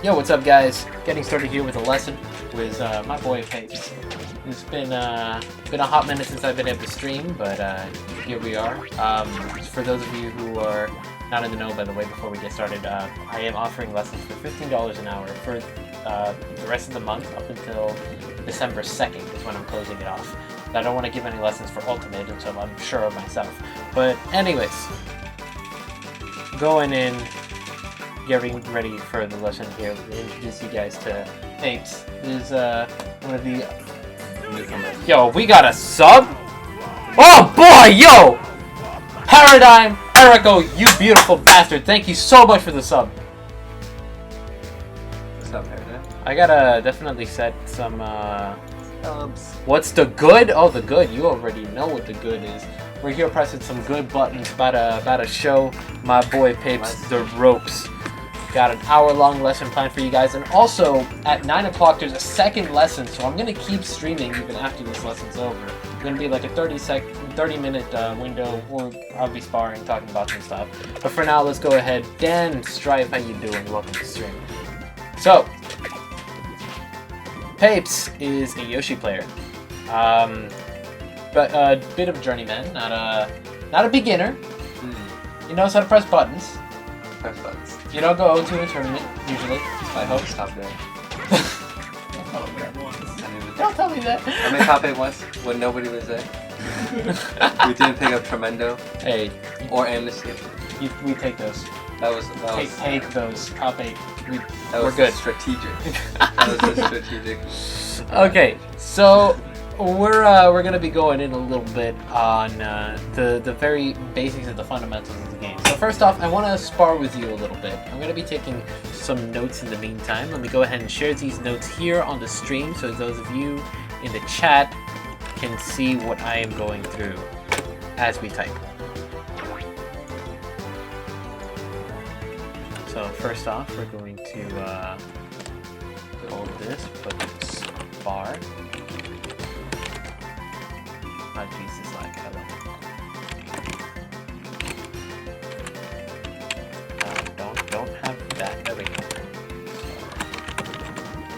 Yo, what's up, guys? Getting started here with a lesson with my boy Papes. It's been a hot minute since I've been able to stream, but here we are. For those of you who are not in the know, by the way, before we get started, I am offering lessons for $15 an hour for the rest of the month up until December 2nd is when I'm closing it off. I don't want to give any lessons for Ultimate until I'm sure of myself. But anyways, going in, getting ready for the lesson here. Let me introduce you guys to Papes. This is one of the newcomers. Yo, we got a sub? Oh boy, yo! Paradigm Erico, you beautiful bastard. Thank you so much for the sub. What's up, Paradigm? I gotta definitely set some Subs. What's the good? Oh, the good. You already know what the good is. We're here pressing some good buttons. About to show my boy Papes the ropes. Got an hour-long lesson planned for you guys, and also at 9 o'clock there's a second lesson. So I'm gonna keep streaming even after this lesson's over. It's gonna be like a 30-minute window, or I'll be sparring, talking about some stuff. But for now, let's go ahead. Dan Strife, how you doing? Welcome to the stream. So, Papes is a Yoshi player, but a bit of a journeyman, not a beginner. He knows how to press buttons. Press buttons. You don't go to a tournament usually. I hope. Stop there. Don't tell me that. I made top 8 once when nobody was there. We didn't pick up Tremendo. Hey. Or Amnesty. We take those. That was Take those. Top 8. We're good. Strategic. That was a strategic. Okay, so we're gonna be going in a little bit on the very basics of the fundamentals of the game. So first off, I want to spar with you a little bit. I'm gonna be taking some notes in the meantime. Let me go ahead and share these notes here on the stream, so those of you in the chat can see what I am going through as we type. So first off, we're going to hold this, put this bar. My piece is like hello. Don't have that. There we go.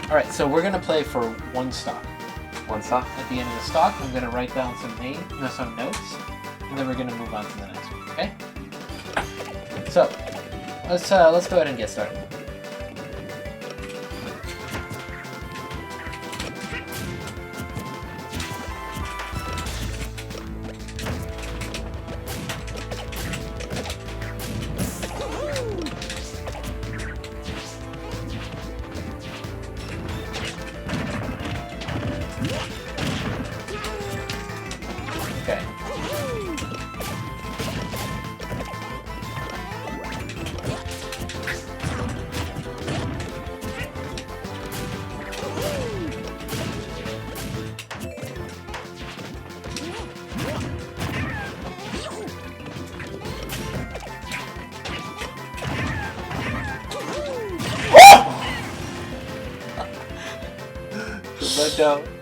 All right, so we're gonna play for one stock. One stock. At the end of the stock, I'm gonna write down some notes, and then we're gonna move on to the next one. Okay? So. Let's go ahead and get started. Okay.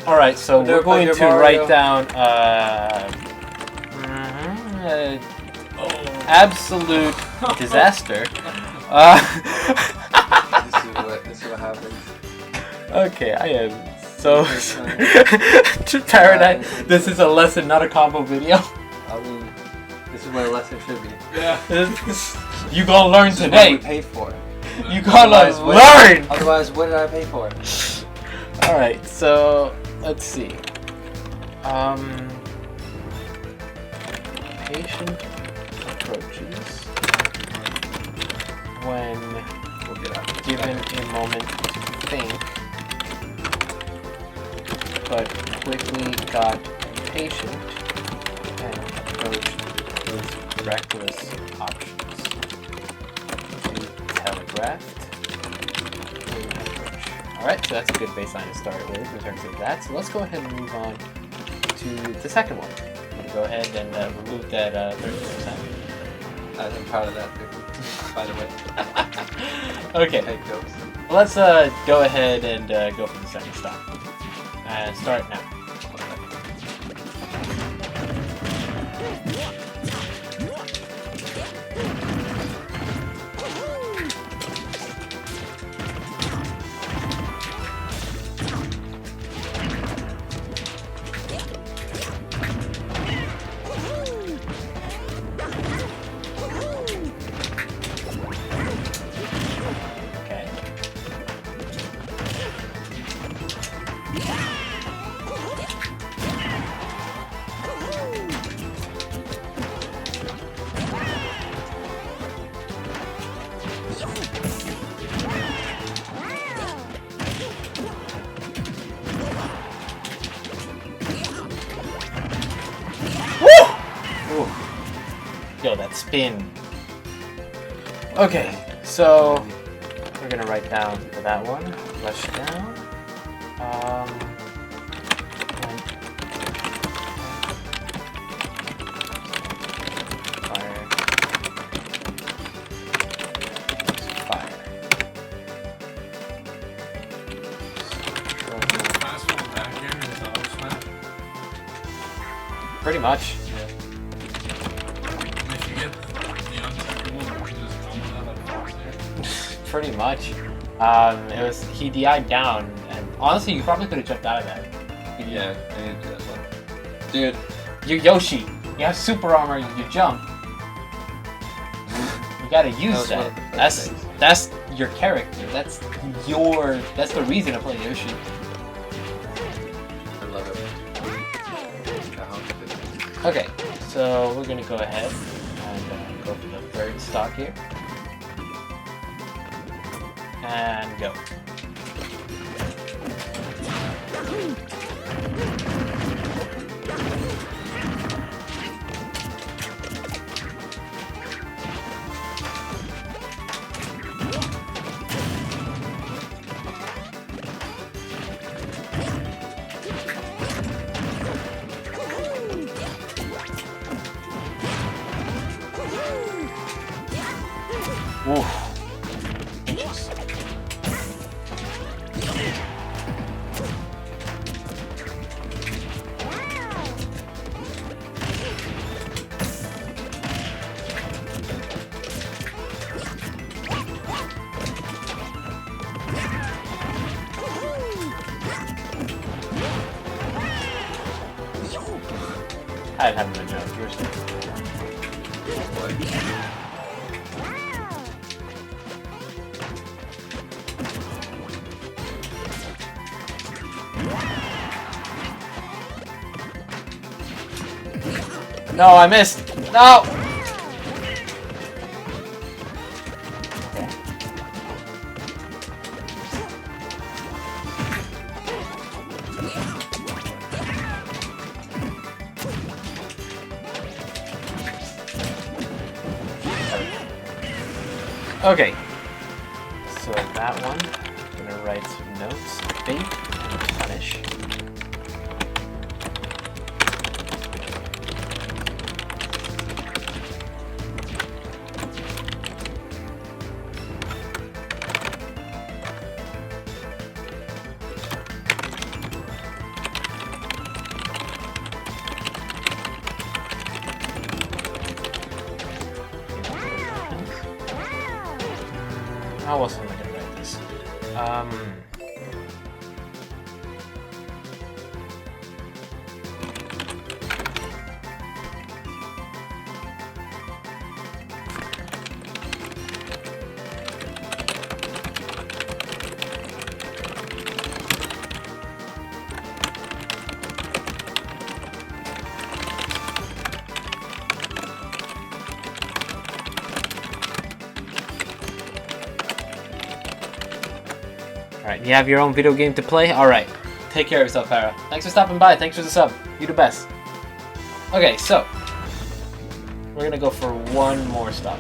All right, so we're going to write down absolute disaster. This is what happens. Okay, I am so Paradigm. This is a lesson, not a combo video. I mean, this is what a lesson should be. Yeah. You gonna learn this today. Is what we paid for. You gonna learn. Otherwise, what did I pay for? All right, so let's see. Patient approaches when given a moment to think, but quickly got impatient and approached with reckless options. Telegraphed. Alright, so that's a good baseline to start with in terms of that. So let's go ahead and move on to the second one. I'm going to go ahead and remove that 30%. I'm proud of that, by the way. Okay. Take those. Let's go ahead and go for the second stop. And start now. Yo, that spin. Okay, so we're gonna write down for that one. Flush down. Fire. Fire. Pretty much. Pretty much. He died down, and honestly, you probably could have jumped out of that. Yeah, I didn't do that one. Dude, You're Yoshi. You have super armor. You jump. You gotta use that. That's your character. That's the reason to play Yoshi. I love it. Okay, so we're gonna go ahead and go for the third stock here. And go. Oof. I haven't been doing yours. No, I missed. No. Okay, so that one, I'm gonna write some notes, bait, and punish. How else am I gonna write this? Alright, you have your own video game to play? Alright. Take care of yourself, Farah. Thanks for stopping by. Thanks for the sub. You're the best. Okay, so we're gonna go for one more stop.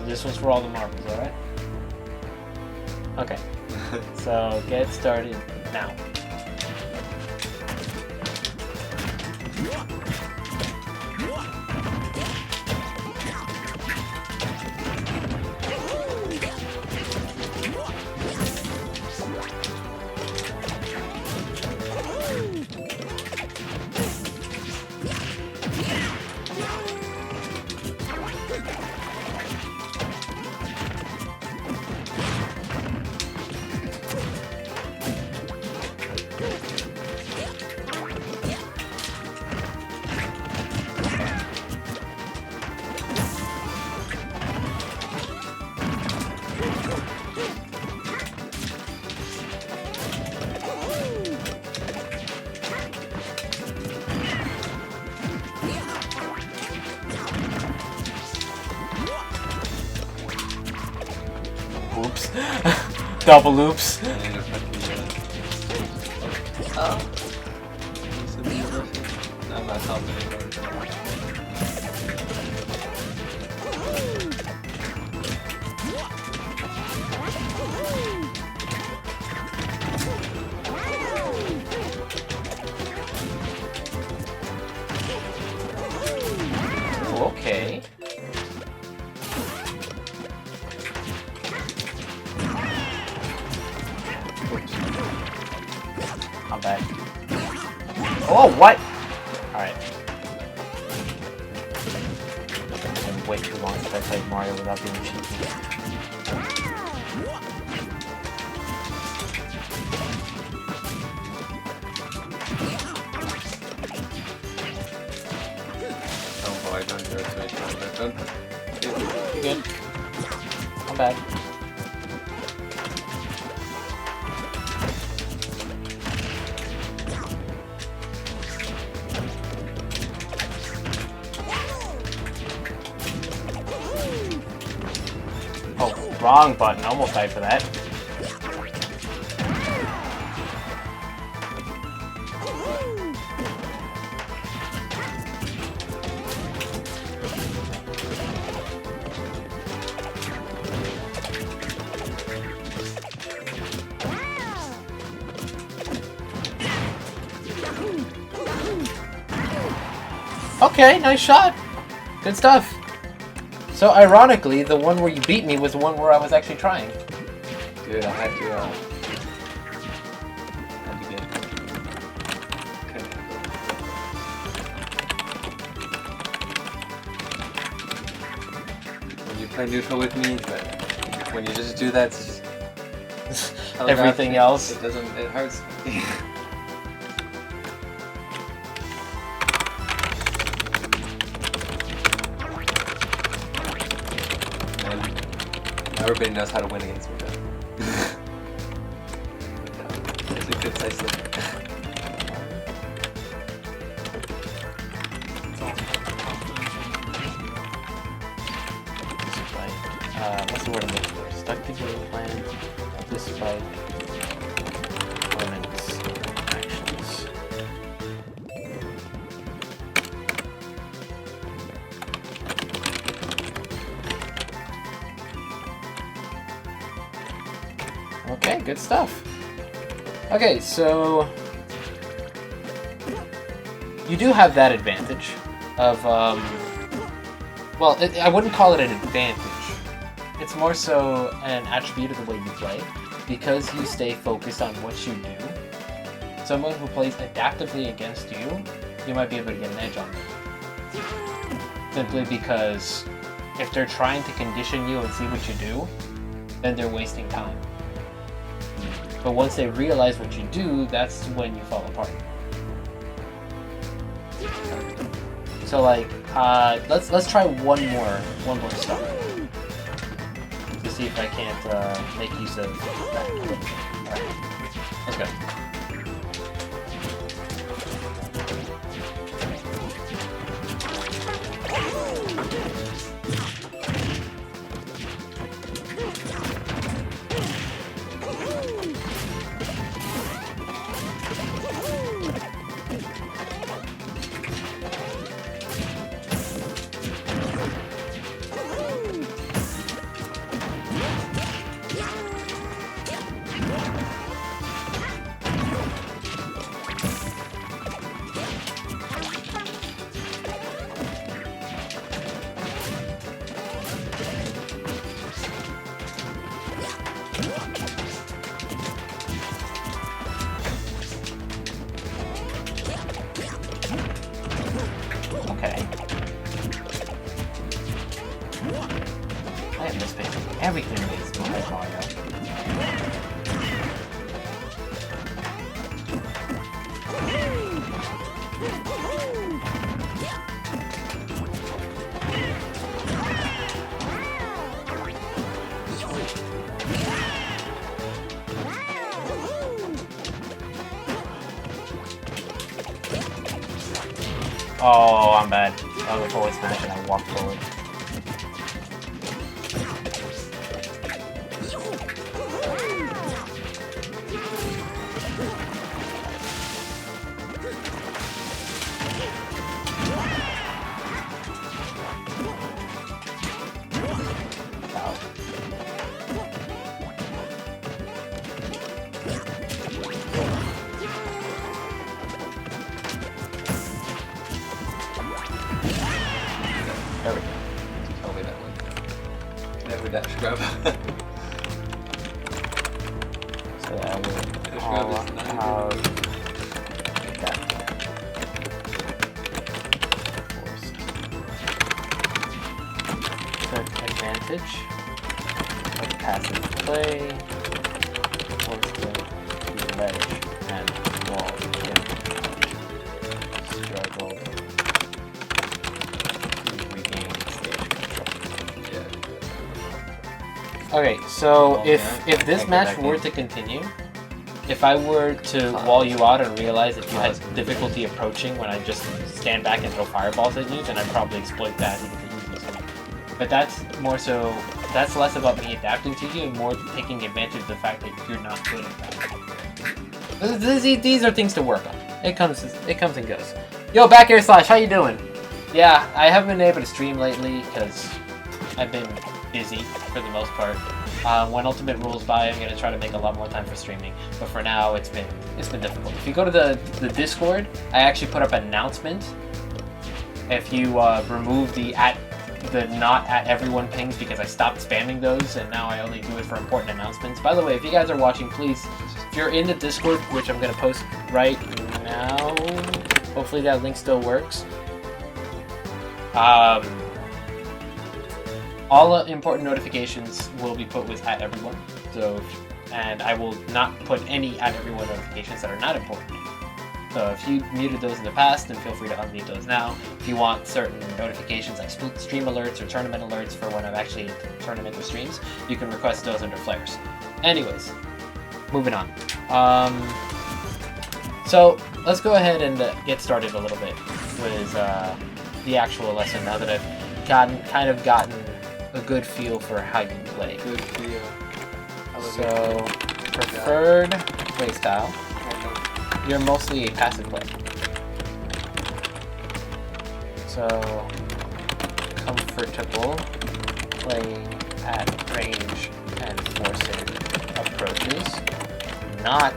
This one's for all the marbles, alright? Okay. So get started now. Oops. Double oops. Oh. I'm not helping anybody. okay. I'm back. Oh, what? Alright. It's been way too long since I played Mario without being cheeky. Oh boy, don't do it to me. Don't. You good? I'm back. Oh, wrong button. Almost died for that. Okay, nice shot. Good stuff. So ironically, the one where you beat me was the one where I was actually trying. Dude, I had to, That'd be good. When you play neutral with me, but when you just do that, it's just Everything else. It doesn't, it hurts. Everybody knows how to win against me, though. It's a good size look. What's the word I'm looking for? Stuck to game plan, despite opponent's actions. Okay, good stuff. Okay, so you do have that advantage of, well, I wouldn't call it an advantage. It's more so an attribute of the way you play, because you stay focused on what you do. Someone who plays adaptively against you, you might be able to get an edge on them. Simply because if they're trying to condition you and see what you do, then they're wasting time. But once they realize what you do, that's when you fall apart. So like, let's try one more stop to see if I can't make use of that. Alright, let's go. Everything is going to Mario. Oh, I'm bad. I was a forward smash and I walked forward. Everything. Tell me that one. Never dash grab. So I will Dash grab is not out even- that. Forced. Took advantage of passive play. Forced to ledge and wall. Struggle to regain stage control. Yeah. Okay, so Oh, if yeah. this Can't go match back were in. to continue, if I were to wall you out and realize that you had difficulty approaching when I just stand back and throw fireballs at you, then I'd probably exploit that and get the easiest one. But that's more so, that's less about me adapting to you and more taking advantage of the fact that you're not good at that. These are things to work on. It comes and goes. Yo, back air slash, how you doing? Yeah, I haven't been able to stream lately because I've been busy for the most part. When Ultimate rolls by, I'm gonna try to make a lot more time for streaming. But for now, it's been difficult. If you go to the Discord, I actually put up an announcement. If you remove the not at everyone pings because I stopped spamming those and now I only do it for important announcements. By the way, if you guys are watching, please, if you're in the Discord, which I'm gonna post right now, hopefully that link still works. All important notifications will be put with at everyone. So, and I will not put any at everyone notifications that are not important. So if you muted those in the past, then feel free to unmute those now. If you want certain notifications like stream alerts or tournament alerts for when I'm actually in tournament or streams, you can request those under flares. Anyways, moving on. So let's go ahead and get started a little bit with the actual lesson now that I've kind of gotten a good feel for how you play. Good feel. So, preferred playstyle. You're mostly a passive player. So, comfortable playing at range and forcing approaches. Not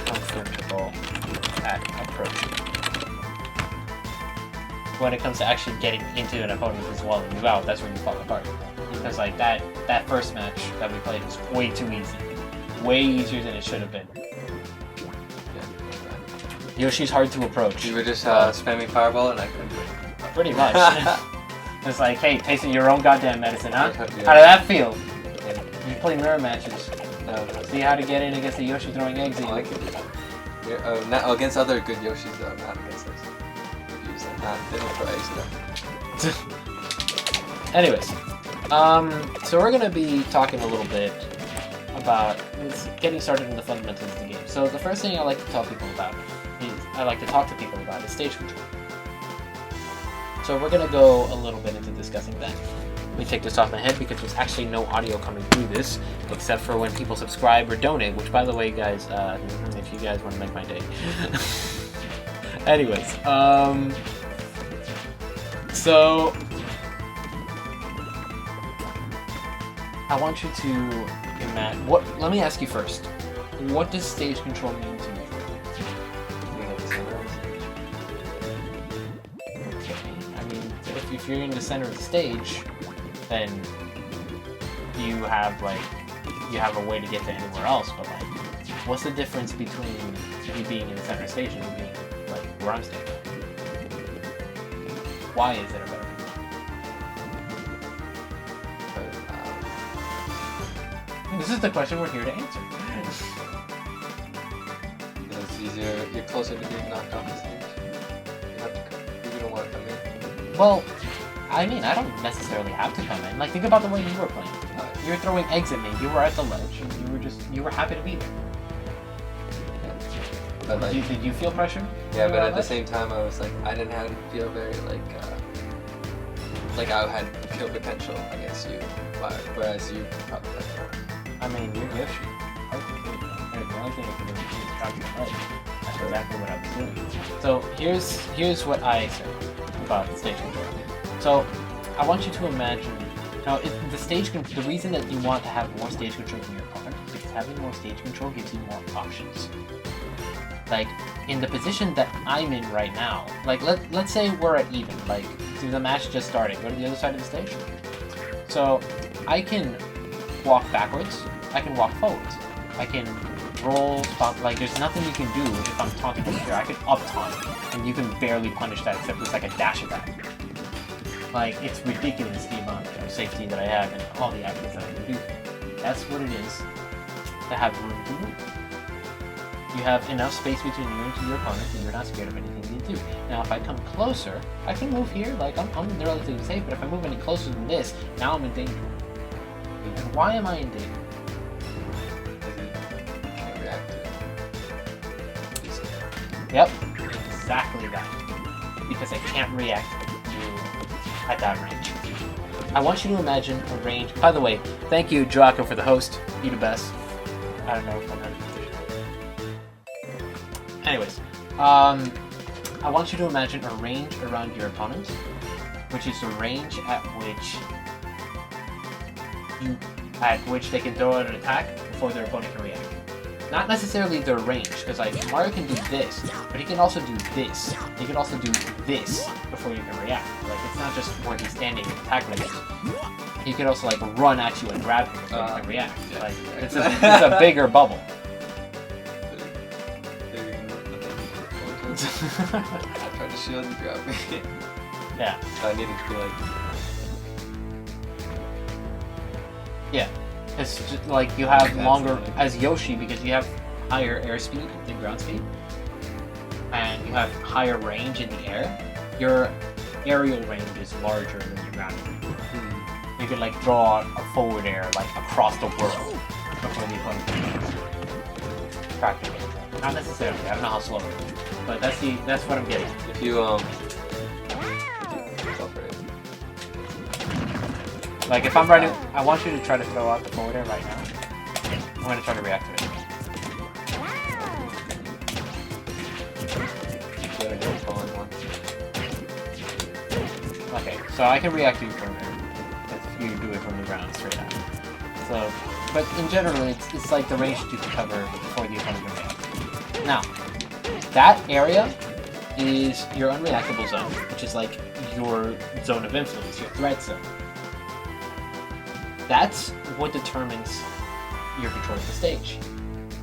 comfortable at approaching. When it comes to actually getting into an opponent who's walling you out, that's when you fall apart. Because like that first match that we played was way too easy. Way easier than it should have been. Yoshi's hard to approach. You were just spamming fireball and I couldn't do it. Pretty much. It's like, hey, tasting your own goddamn medicine, huh? Yeah. How did that feel? You play mirror matches. See how to get in against the Yoshi throwing eggs at you. I can do that. Not against other good Yoshis though, not against us. They don't throw eggs though. Anyways, so we're gonna be talking a little bit about getting started in the fundamentals of the game. So the first thing I like to talk to people about is stage control. So we're gonna go a little bit into discussing that. Let me take this off my head because there's actually no audio coming through this, except for when people subscribe or donate, which by the way, guys, if you guys want to make my day. Anyways, so I want you to imagine let me ask you first. What does stage control mean to you? I mean, if you're in the center of the stage, then you have a way to get to anywhere else, but like, what's the difference between you being in the center of the stage and you being like where I'm standing? Why is it a better? This is the question we're here to answer. It's easier. You're closer to being knocked off the stage. You don't want to come in. Well, I mean, I don't necessarily have to come in. Like, think about the way you were playing. You were throwing eggs at me. You were at the ledge, and you were happy to be there. But like, Did you feel pressure? yeah, but at the same time, I was like, I didn't have to feel very like I had kill potential against you, whereas you probably had more. I mean, you're Yoshi. The only thing I can do is drop your ledge. That's exactly what I was doing. So here's what I say about stage control. So I want you to imagine. Now, the reason that you want to have more stage control in your opponent is because having more stage control gives you more options. Like, in the position that I'm in right now, like, let's say we're at even, like, See, the match just started. Go to the other side of the stage. So I can walk backwards. I can walk forwards. I can roll, spot. Like, there's nothing you can do if I'm taunting over here. I could up taunt, and you can barely punish that except it's like a dash attack. Like, it's ridiculous the amount of safety that I have and all the actions that I can do. That's what it is to have room to move. You have enough space between you and your opponent and you're not scared of anything you do. Now, if I come closer, I can move here, like, I'm relatively safe, but if I move any closer than this, now I'm in danger. And why am I in danger? Can't react to it. Yep, exactly that. Because I can't react to you at that range. I want you to imagine a range. By the way, thank you, Joaco, for the host. You the best. I don't know if I'm Anyways, I want you to imagine a range around your opponent, which is the range at which they can throw out an attack before their opponent can react. Not necessarily their range, because like Mario can do this, but he can also do this. He can also do this before you can react. Like, it's not just where he's standing and attack range. He can also like run at you and grab you before you can react. Yeah. Like, it's a bigger bubble. I tried to shield, you grabbed me. Yeah. So I needed to be like... Yeah. It's just like you have longer, as Yoshi, because you have higher airspeed than ground speed, and you have higher range in the air, your aerial range is larger than your ground range. You could like draw a forward air like across the world before the opponent can practically. Not necessarily, I don't know how slow it is. But that's what I'm getting. If you like if I'm ready, I want you to try to throw out the forward air right now. I'm gonna try to react to it. Okay, so I can react to you from there. If you do it from the ground straight out. So, but in general, it's like the range that you can cover before the opponent can react. Now, that area is your unreactable zone, which is like your zone of influence, your threat zone. That's what determines your control of the stage.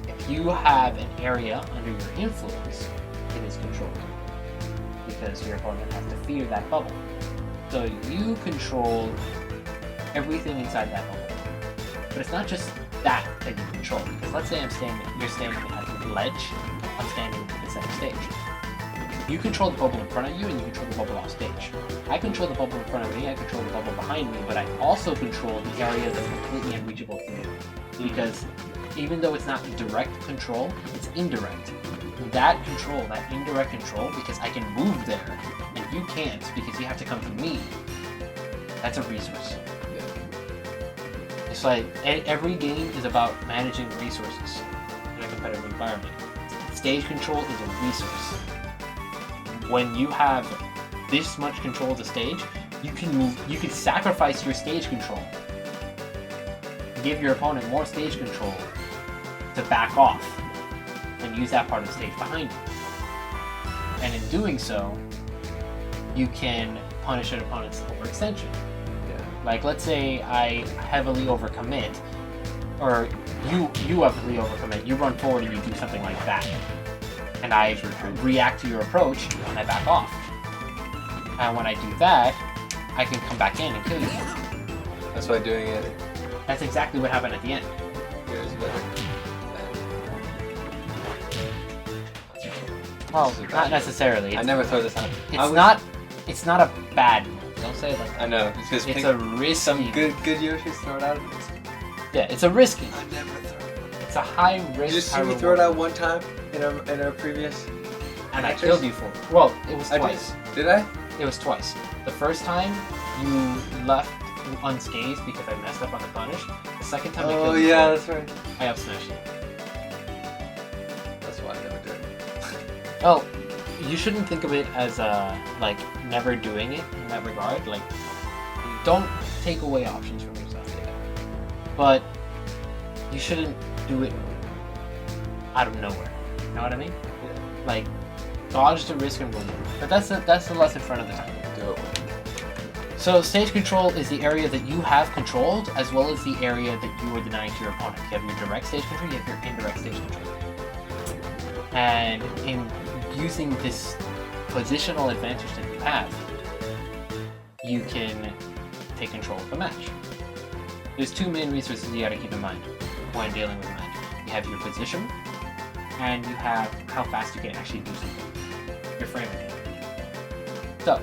If you have an area under your influence, it is controlled. Because your opponent has to fear that bubble. So you control everything inside that bubble. But it's not just that you control. Because let's say you're standing at the ledge, I'm standing at the center stage. You control the bubble in front of you, and you control the bubble off stage. I control the bubble in front of me, I control the bubble behind me, but I also control the area that's completely unreachable to you. Because even though it's not direct control, it's indirect. That control, that indirect control, because I can move there, and you can't because you have to come to me, that's a resource. It's like every game is about managing resources in a competitive environment. Stage control is a resource. When you have this much control of the stage, you can sacrifice your stage control. Give your opponent more stage control to back off and use that part of the stage behind you. And in doing so, you can punish an opponent's overextension. Like, let's say I heavily overcommit, or you heavily overcommit, you run forward and you do something like that. And I react to your approach and I back off. And when I do that, I can come back in and kill you. That's why doing it. That's exactly what happened at the end. Is better. Well, not necessarily. I never throw this out. It's not a bad move. Don't say it like that. I know. Because It's a risky. some good Yoshis throw it out. Yeah, it's a risky. I never throw it out. It's a high risk. Did you just high see me reward. throw it out one time in our previous? And I killed you for it. Well, it was twice. Did I? It was twice. The first time you left unscathed because I messed up on the punish. The second time I killed you. Oh yeah, that's right. I up smashed you. That's why I never do it. Well, you shouldn't think of it as like never doing it in that regard. Like, don't take away options from yourself. But you shouldn't do it out of nowhere. You know what I mean? Yeah. Like, dodge the risk and reward. But that's the lesson front of the time. Do it. So stage control is the area that you have controlled, as well as the area that you are denying to your opponent. You have your direct stage control, you have your indirect stage control. And in using this positional advantage that you have, you can take control of the match. There's two main resources you gotta keep in mind when dealing with a match. You have your position, and you have how fast you can actually do something. Your frame rate. So,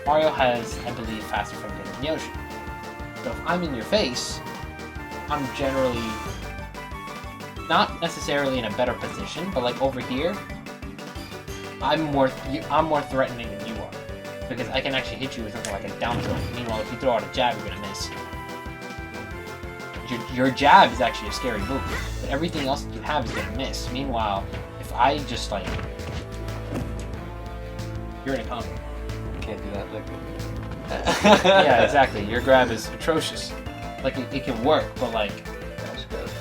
Mario has, I believe, faster frame rate than Yoshi. So if I'm in your face, I'm generally not necessarily in a better position, but like over here, I'm more threatening than you are, because I can actually hit you with something like a down throw. Meanwhile, if you throw out a jab, you're gonna miss. Your jab is actually a scary move, but everything else that you have is gonna miss. Meanwhile, if I just like, you're in a combo. Can't do that. Like. Yeah, exactly. Your grab is atrocious. Like it can work, but like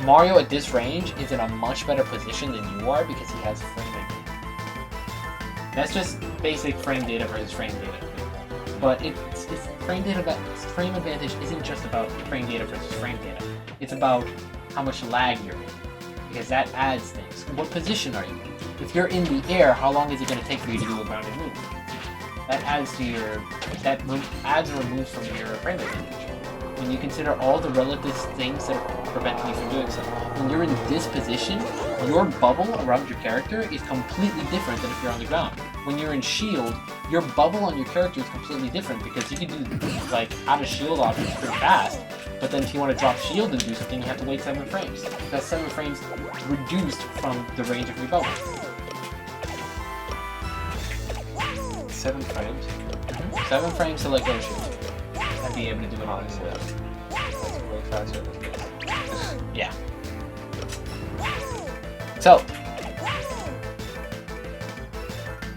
Mario at this range is in a much better position than you are because he has frame advantage. That's just basic frame data versus frame data. But it's frame advantage isn't just about frame data versus frame data. It's about how much lag you're in, because that adds things. What position are you in? If you're in the air, how long is it going to take for you to do a grounded move? That adds to your adds or removes from your frame advantage. When you consider all the relative things that are preventing you from doing so, when you're in this position, your bubble around your character is completely different than if you're on the ground. When you're in shield, your bubble on your character is completely different because you can do like out of shield options pretty fast, but then if you want to drop shield and do something, you have to wait 7 frames. That's 7 frames reduced from the range of your bubble. 7 frames? 7 frames to let go shield. And be able to do it on That's way faster than this. Yeah. So,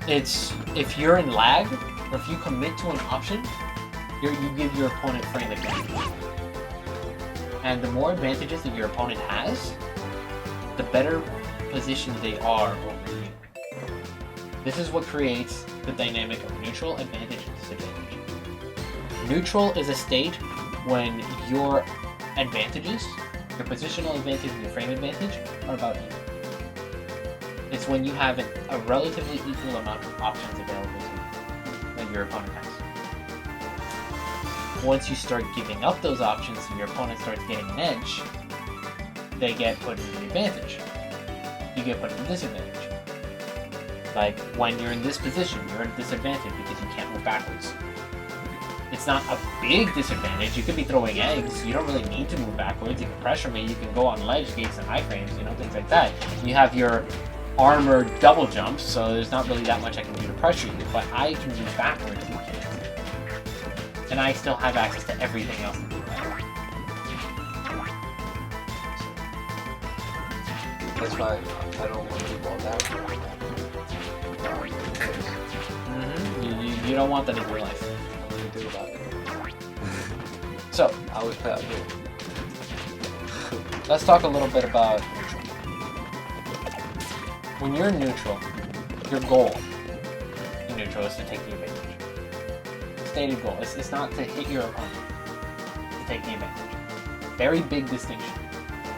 it's if you're in lag, or if you commit to an option, you give your opponent frame advantage. And the more advantages that your opponent has, the better positioned they are over you. This is what creates the dynamic of neutral advantage and disadvantage. Neutral is a state when your advantages, your positional advantage and your frame advantage, are about equal. It's when you have a relatively equal amount of options available to you that your opponent has. Once you start giving up those options and your opponent starts getting an edge, they get put in the advantage. You get put in the disadvantage. Like, when you're in this position, you're at a disadvantage because you can't move backwards. It's not a big disadvantage. You could be throwing eggs. You don't really need to move backwards. You can pressure me. You can go on ledge gates and high frames, things like that. You have your armored double jumps, so there's not really that much I can do to pressure you, but I can move backwards, you can't. And I still have access to everything else. That's why I don't want to do all that. You don't want that in your life. What do you do about it? So, I would put out here. let's talk a little bit about neutral. When you're neutral, your goal in neutral is to take the advantage. Stated goal. It's not to hit your opponent, to take the advantage. Very big distinction,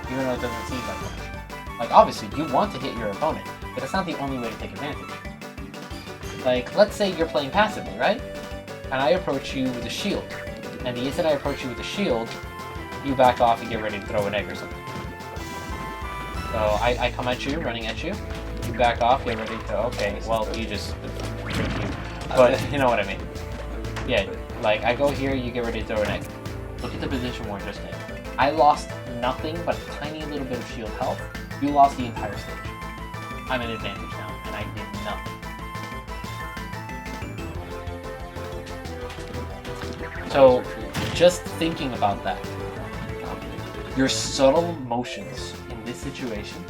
even though it doesn't seem like much. Like, obviously, you want to hit your opponent, but it's not the only way to take advantage. Like, let's say you're playing passively, right? And I approach you with a shield. And the instant I approach you with a shield, you back off and get ready to throw an egg or something. So I come at you, running at you. You back off, get ready to, okay, well, you just, but you know what I mean. Yeah, like, I go here, you get ready to throw an egg. Look at the position we're just in. I lost nothing but a tiny little bit of shield health. You lost the entire stage. I'm at advantage now, and I did nothing. So, just thinking about that, your subtle motions in this situation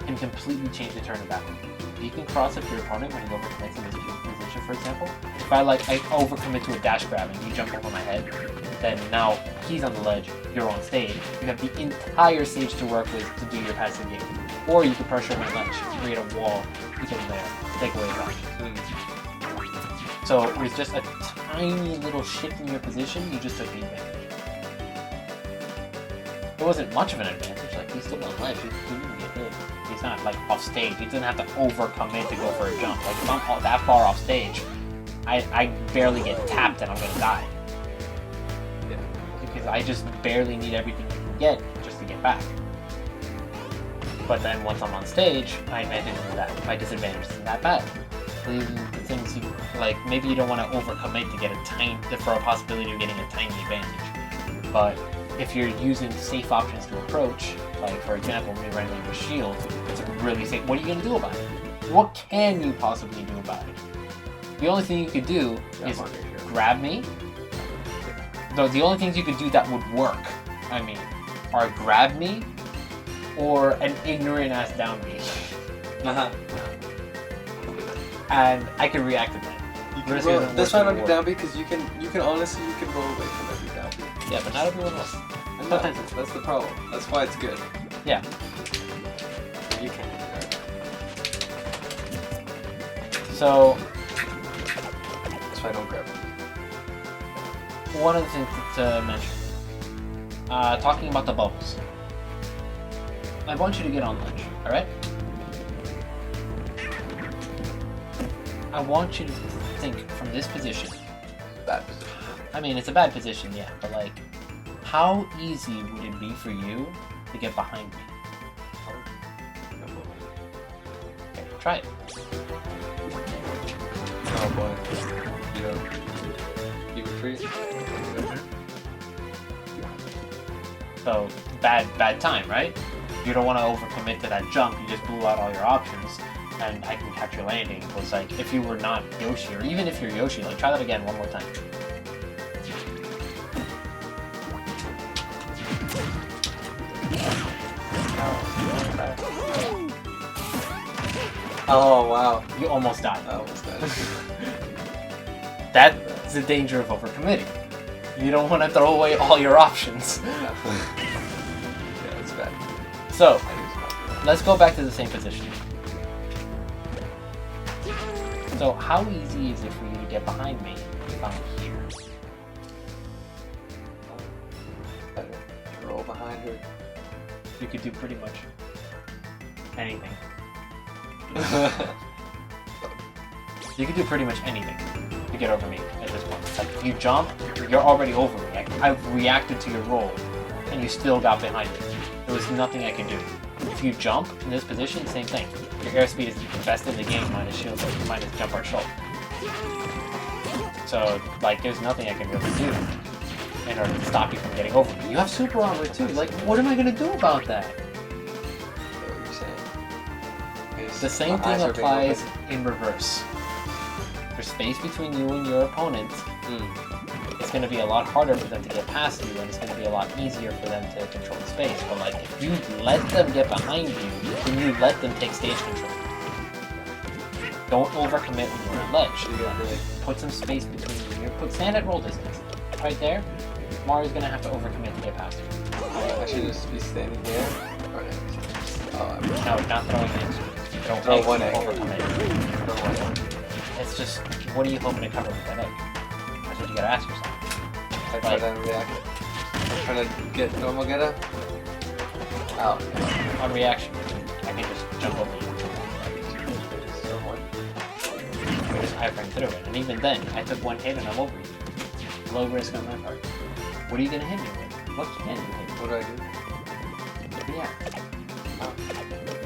can completely change the turn of battle. You can cross up your opponent when he overcommits in this position, for example. If I overcommit to a dash grab and you jump over my head, then now he's on the ledge, you're on stage. You have the entire stage to work with to do your passive game. Or you can pressure him at ledge, create a wall, you can there, take away his options. So with just a tiny little shift in your position, you just took the advantage. It wasn't much of an advantage, like he's still on ledge, he didn't get hit. He's not like off stage, he doesn't have to overcommit to go for a jump. Like if I'm that far off stage, I barely get tapped and I'm gonna die. Yeah. Because I just barely need everything I can get just to get back. But then once I'm on stage, my disadvantage isn't that bad. The things you like, maybe you don't want to overcommit to get for a possibility of getting a tiny advantage. But if you're using safe options to approach, like for example, me running with shield, it's really safe. What are you gonna do about it? What can you possibly do about it? The only thing you could do is grab me. No, the only things you could do that would work, I mean, are grab me or an ignorant ass down B. And I can react to that. That's not on your down B because you can honestly roll away from every down B. Yeah, but not everyone else. That's the problem. That's why it's good. Yeah. You can. So that's why I don't grab it. One of the things to mention, talking about the bubbles. I want you to get on ledge, alright? I want you to think from this position. Bad position. I mean, it's a bad position, yeah, but like, how easy would it be for you to get behind me? Okay, try it. Oh boy. You retreat. So, bad time, right? You don't want to overcommit to that jump, you just blew out all your options, and I can catch your landing. So it's like, if you were not Yoshi, or even if you're Yoshi, like, try that again one more time. Oh wow. You almost died. I almost died. That's the danger of overcommitting. You don't want to throw away all your options. Yeah, it's bad. So, let's go back to the same position. So, how easy is it for you to get behind me if I'm here? Roll behind her. You could do pretty much anything. You could do pretty much anything to get over me at this point. Like, if you jump, you're already over me. I've reacted to your roll, and you still got behind me. There was nothing I could do. If you jump in this position, same thing. Your airspeed is the best in the game, minus shield, minus jump or shoulder. So, like, there's nothing I can really do in order to stop you from getting over me. You have super armor too. Like, what am I gonna do about that? What you're saying? The same thing applies in reverse. There's space between you and your opponent. It's going to be a lot harder for them to get past you, and it's going to be a lot easier for them to control the space. But like, if you let them get behind you, then you let them take stage control. Don't overcommit when you're on ledge. Really put some space between you. Stand at roll distance. Right there, Mario's going to have to overcommit to get past you. I should just be standing here. No, not throwing it. Throw one egg. Overcommit. It's just, what are you hoping to cover with that egg? That's what you gotta ask yourself. I try to react. I'm trying to get normal get up. Out. On reaction, I can just jump over you. I just iframe through it, and even then, I took one hit and I'm over you. Low risk on my part. What are you gonna hit me with? What can you hit me What do I do? with? Yeah.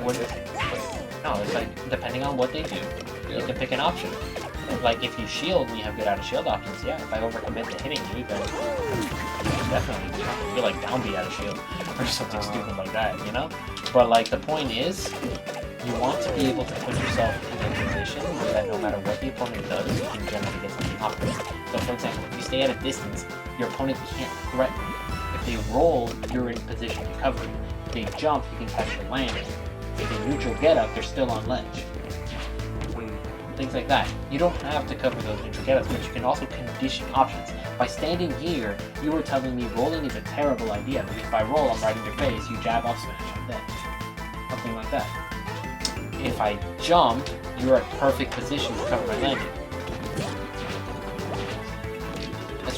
What is it? No, it's like, depending on what they do, you can pick an option. Like, if you shield and you have good out of shield options, yeah, if I overcommit to hitting you, then definitely you're like down B out of shield or something stupid like that, you know? But like, the point is, you want to be able to put yourself in a position where that no matter what the opponent does, you can generally get something off of it. So for example, if you stay at a distance, your opponent can't threaten you. If they roll, you're in position to cover. If they jump, you can catch your landing. If they neutral get up, they're still on ledge. Things like that. You don't have to cover those neutral get ups, but you can also condition options. By standing here, you were telling me rolling is a terrible idea, because if I roll, I'm right in your face, you jab up smash, I'm dead. Something like that. If I jump, you're at perfect position to cover my landing.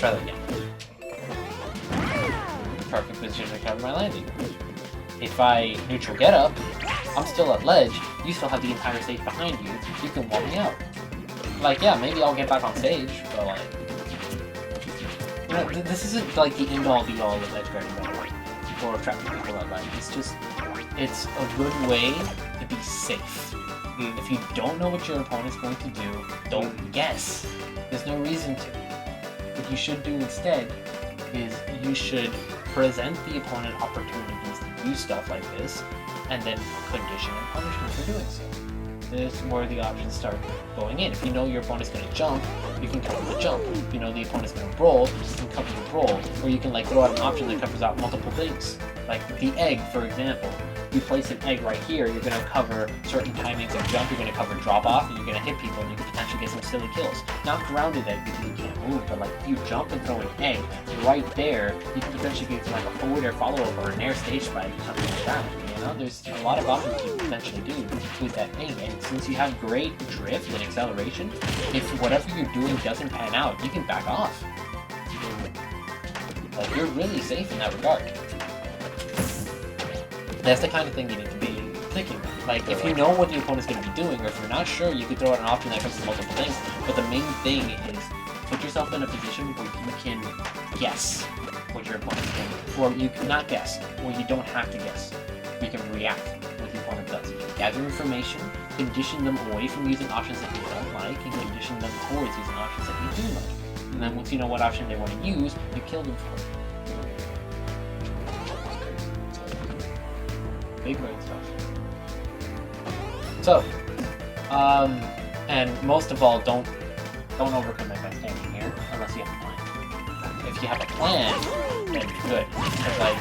try that again. Perfect position to cover my landing. If I neutral get up, I'm still at ledge, you still have the entire stage behind you, you can wall me out. Like, yeah, maybe I'll get back on stage, but like... You know, this isn't like the end-all be-all of edge guarding battle, or trapping people at ledge. It's just, it's a good way to be safe. If you don't know what your opponent's going to do, don't guess. There's no reason to. What you should do instead is you should present the opponent opportunities to do stuff like this, and then condition and punish them for doing so. This is where the options start going in. If you know your opponent's going to jump, you can cover the jump. If you know the opponent's going to roll, you can cover the roll. Or you can like throw out an option that covers out multiple things. Like the egg, for example. You place an egg right here, you're going to cover certain timings of jump, you're going to cover drop off, and you're going to hit people, and you can potentially get some silly kills. Not grounded egg because you can't move, but like if you jump and throw an egg right there, you can potentially get like a forward air follow-up or an air stage spike or something like that. You know, there's a lot of options you can potentially do with that thing, and since you have great drift and acceleration, if whatever you're doing doesn't pan out, you can back off. Like, you're really safe in that regard. That's the kind of thing you need to be thinking about. Like, if you know what the opponent's going to be doing, or if you're not sure, you could throw out an option that covers multiple things. But the main thing is put yourself in a position where you can guess what your opponent's going to do. Or you cannot guess, or you don't have to guess. You can react to what the opponent does. Gather information, condition them away from using options that you don't like, and condition them towards using options that you do like. And then once you know what option they want to use, you kill them for it. Big brain stuff. So, and most of all, don't overcommit by standing here unless you have a plan. If you have a plan, then good. Because like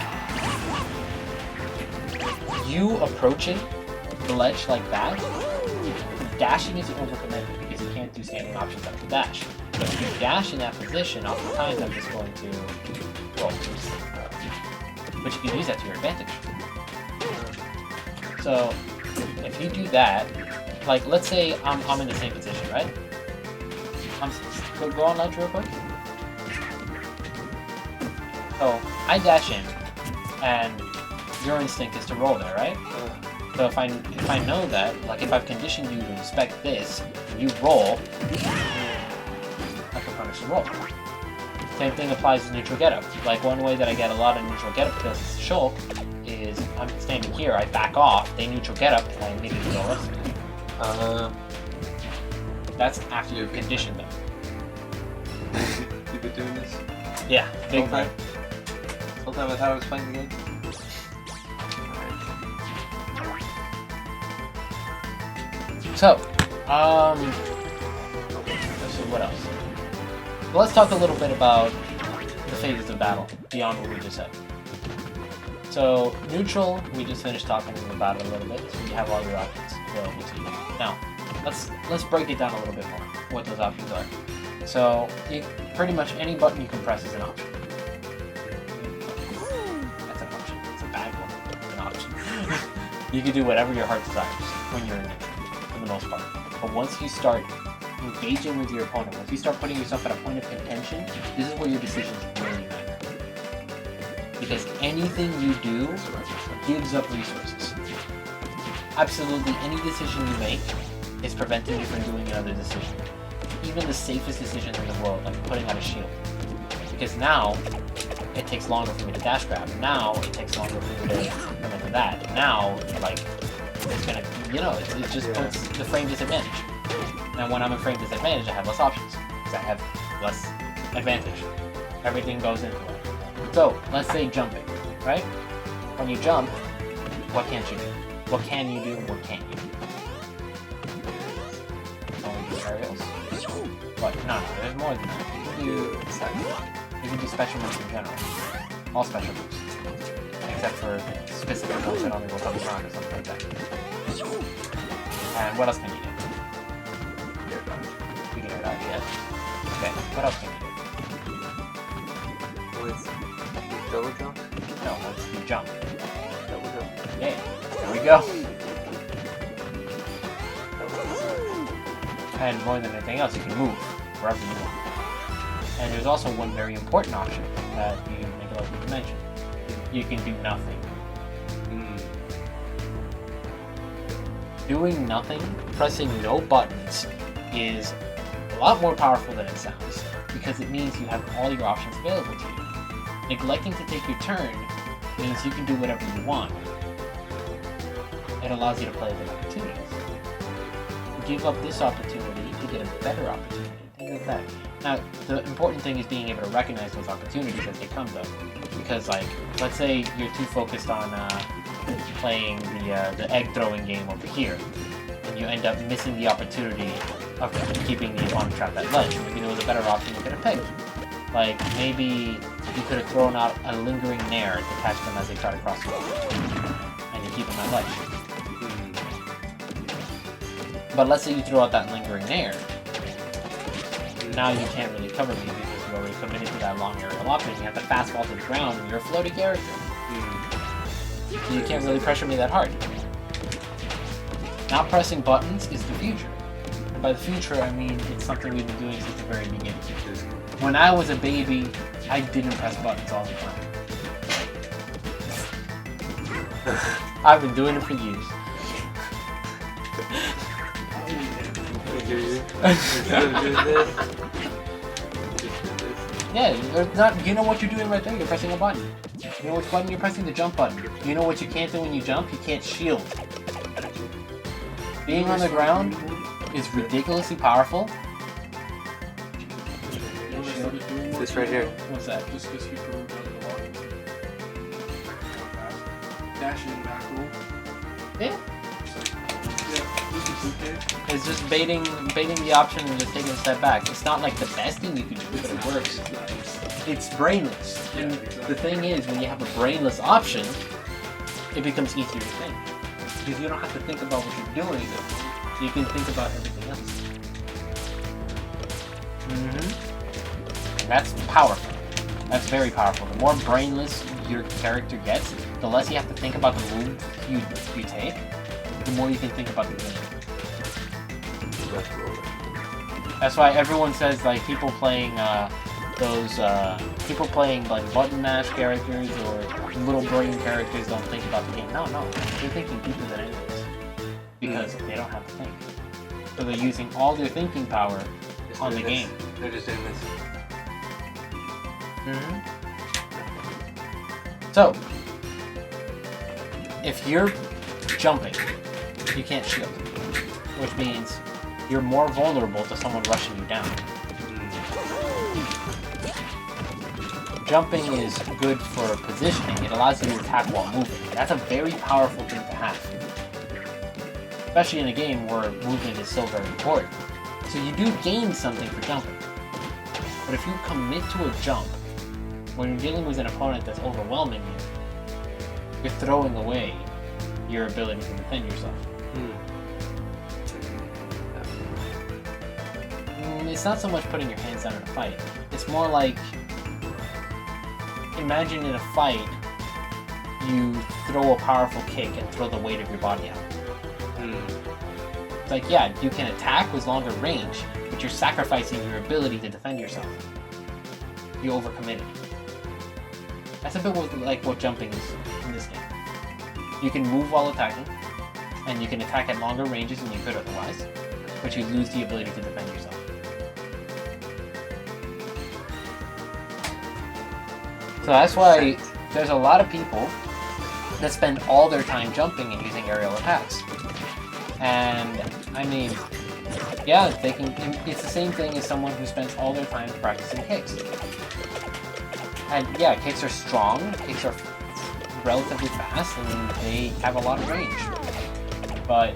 you approaching the ledge like that, dashing isn't overcommitted because you can't do standing options after dash. But if you dash in that position, oftentimes I'm just going to roll. But you can use that to your advantage. So, if you do that, like, let's say I'm in the same position, right? Go on ledge real quick. So, I dash in, and your instinct is to roll there, right? So if I know that, like, if I've conditioned you to expect this, and you roll, I can punish the roll. Same thing applies to neutral getup. Like, one way that I get a lot of neutral getup kills is shulk, is I'm standing here, I back off, they neutral get up, and I immediately go rest. That's after you've conditioned them. You've been doing this? Yeah, big time. Whole time I thought I was playing the game? So, let's see, what else? Well, let's talk a little bit about the phases of battle, beyond what we just said. So, neutral, we just finished talking about it a little bit, so you have all your options available to you. Now, let's break it down a little bit more, what those options are. So, pretty much any button you can press is an option. That's an option. It's a bad one. It's an option. You can do whatever your heart desires when you're in neutral, for the most part. But once you start engaging with your opponent, once you start putting yourself at a point of contention, this is where your decisions really matter. Because anything you do gives up resources. Absolutely any decision you make is preventing you from doing another decision. Even the safest decisions in the world, like putting out a shield. Because now, it takes longer for me to dash grab. Now, it takes longer for me to come into that. Now, like, it's gonna, you know, it just puts the frame disadvantage. And when I'm in frame disadvantage, I have less options. Because I have less advantage. Everything goes into it. So, let's say jumping, right? When you jump, what can't you do? What can you do, what can't you do? Only do aerials? What? No, there's more than that. You can do special moves in general. All special moves. Except for specific moves that only will come around or something like that. And what else can you do? You can air dodge, yes. Okay, what else can you do? Double jump? No, let's do jump. Double jump. Yeah, there we go. And more than anything else, you can move wherever you want. And there's also one very important option that you neglected to mention. You can do nothing. Doing nothing, pressing no buttons, is a lot more powerful than it sounds, because it means you have all your options available to you. Neglecting to take your turn means you can do whatever you want. It allows you to play the opportunities. Give up this opportunity to get a better opportunity. Things like that. Now, the important thing is being able to recognize those opportunities as they come, though. Because, like, let's say you're too focused on playing the egg throwing game over here, and you end up missing the opportunity of keeping the bomb trap at ledge. Maybe there was a better option you could have picked. Like, maybe you could have thrown out a lingering nair to catch them as they try to cross the road, and you keep them at ledge. But let's say you throw out that lingering nair. Now you can't really cover me because you already committed to that long aerial option. You have to fast fall to the ground and you're a floaty character. So you can't really pressure me that hard. Not pressing buttons is the future. And by the future, I mean it's something we've been doing since the very beginning. When I was a baby, I didn't press buttons all the time. I've been doing it for years. Yeah, it's not. You know what you're doing right there? You're pressing a button. You know which button you're pressing? The jump button. You know what you can't do when you jump? You can't shield. Being on the ground is ridiculously powerful. This right here. What's that? Just because you throw down the water. Dash in back roll. Yeah. This It's is just baiting the option and just taking a step back. It's not like the best thing you can do, but it works. It's brainless. Yeah, And exactly. the thing is, when you have a brainless option, it becomes easier to think. Because you don't have to think about what you're doing. You can think about everything else. That's powerful. That's very powerful. The more brainless your character gets, the less you have to think about the move you take, the more you can think about the game. That's why everyone says, like, people playing like button mash characters or little brain characters don't think about the game. No, they're thinking deeper than anyways, because they don't have to think. So they're using all their thinking power on the game. They're just doing this. So, if you're jumping, you can't shield, which means you're more vulnerable to someone rushing you down. Jumping is good for positioning. It allows you to attack while moving. That's a very powerful thing to have, especially in a game where movement is so very important. So you do gain something for jumping. But if you commit to a jump, when you're dealing with an opponent that's overwhelming you, you're throwing away your ability to defend yourself. It's not so much putting your hands down in a fight. It's more like, imagine in a fight, you throw a powerful kick and throw the weight of your body out. It's like, yeah, you can attack with longer range, but you're sacrificing your ability to defend yourself. You overcommitted. That's a bit like what jumping is in this game. You can move while attacking, and you can attack at longer ranges than you could otherwise, but you lose the ability to defend yourself. So that's why there's a lot of people that spend all their time jumping and using aerial attacks. And, I mean, yeah, they can. It's the same thing as someone who spends all their time practicing kicks. And yeah, kicks are strong, kicks are relatively fast, and they have a lot of range. But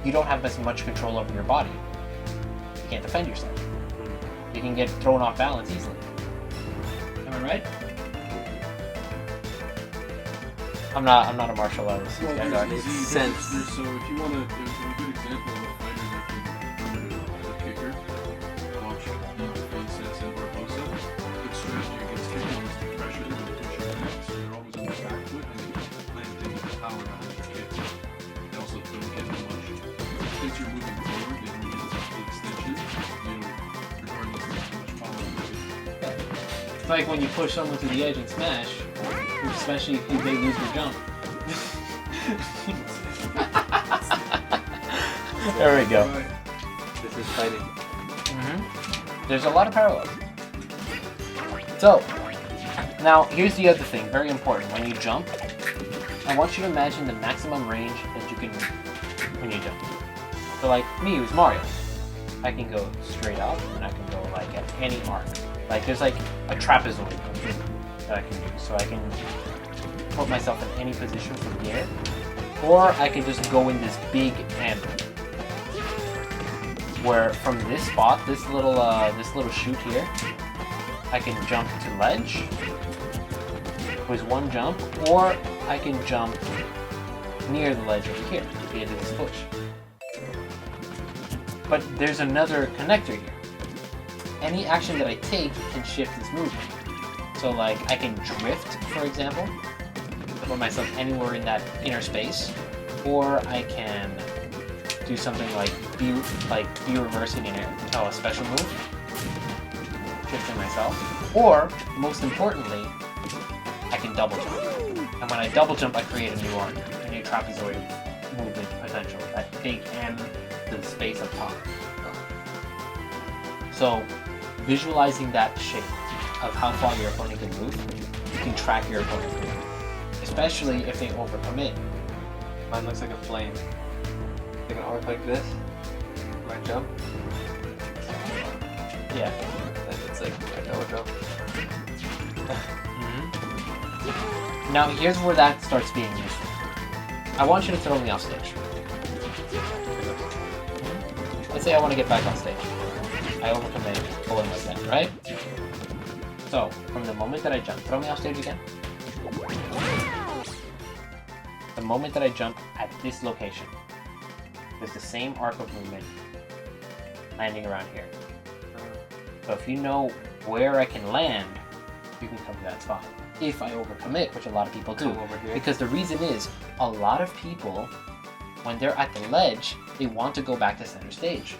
you don't have as much control over your body. You can't defend yourself. You can get thrown off balance easily. Am I right? I'm not a martial artist. Well, You guys there's are. easy sense. So if you want to, there's a good example of a fighter that can a kicker. Watch the face sets in Barbosa. Good strategy against kicking is to pressure them and push your back, so you're always on the back foot and they can land into the power behind your kicks. They also don't get too much. Since you're moving forward, they don't get the extension. You know, regardless of how much power you get It's like when you push someone to the edge in Smash, especially if they lose their jump. There we go. This is fighting. There's a lot of parallels. So, now here's the other thing, very important. When you jump, I want you to imagine the maximum range that you can when you jump. So like me, who's Mario, I can go straight up and I can go like at any arc. Like there's like a trapezoid that I can do. So I can put myself in any position from the air. Or I can just go in this big angle. Where from this spot, this little chute here, I can jump to ledge with one jump, or I can jump near the ledge over here to the end of this bush. But there's another connector here. Any action that I take can shift this movement. So like I can drift, for example, put myself anywhere in that inner space, or I can do something like be reversing in air, a special move, shifting myself, or most importantly, I can double jump. And when I double jump, I create a new arc, a new trapezoid movement potential that take in the space up top. So, visualizing that shape of how far your opponent can move, you can track your opponent's movement, especially if they overcommit. Mine looks like a flame. Like an arc like this. My jump. Yeah. And it's like I double jump. Now here's where that starts being useful. I want you to throw me off stage. Let's say I want to get back on stage. I overcommit, pull in like that, right? So, from the moment that I jump, throw me off stage again. The moment that I jump at this location, there's the same arc of movement landing around here. So if you know where I can land, you can come to that spot. If I overcommit, which a lot of people do. Over here. Because the reason is, a lot of people, when they're at the ledge, they want to go back to center stage.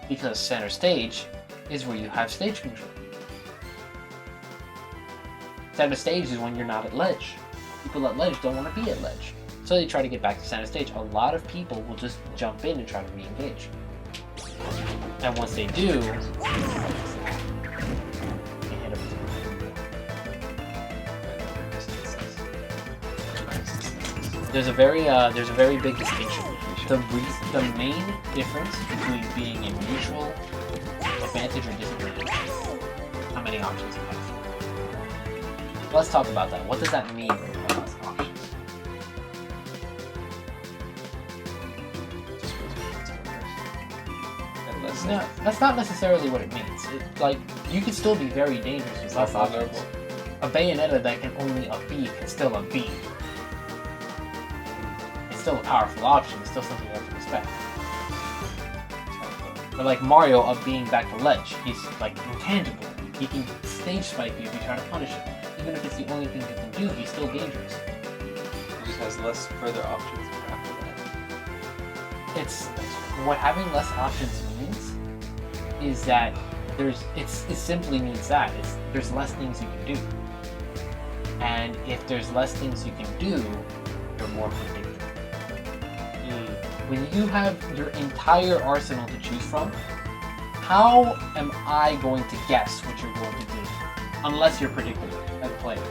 Because center stage is where you have stage control. Center stage is when you're not at ledge. People at ledge don't want to be at ledge. So they try to get back to center stage. A lot of people will just jump in and try to re-engage. And once they do, they hit a There's a very big distinction. The main difference between being in neutral, advantage, or disadvantage is how many options you have. Let's talk about that. What does that mean when you have less options? No, that's not necessarily what it means. Like, you can still be very dangerous with less options. A Bayonetta that can only a B can still a B. It's still a powerful option. It's still something you have to respect. But like Mario up being back to ledge, he's like intangible. He can stage spike you if you try to punish him. Even if it's the only thing he can do, he's still dangerous. He just has less further options after that. It's what having less options means is that it simply means that there's less things you can do. And if there's less things you can do, you're more predictable. When you have your entire arsenal to choose from, how am I going to guess what you're going to do? Unless you're predictable as a player.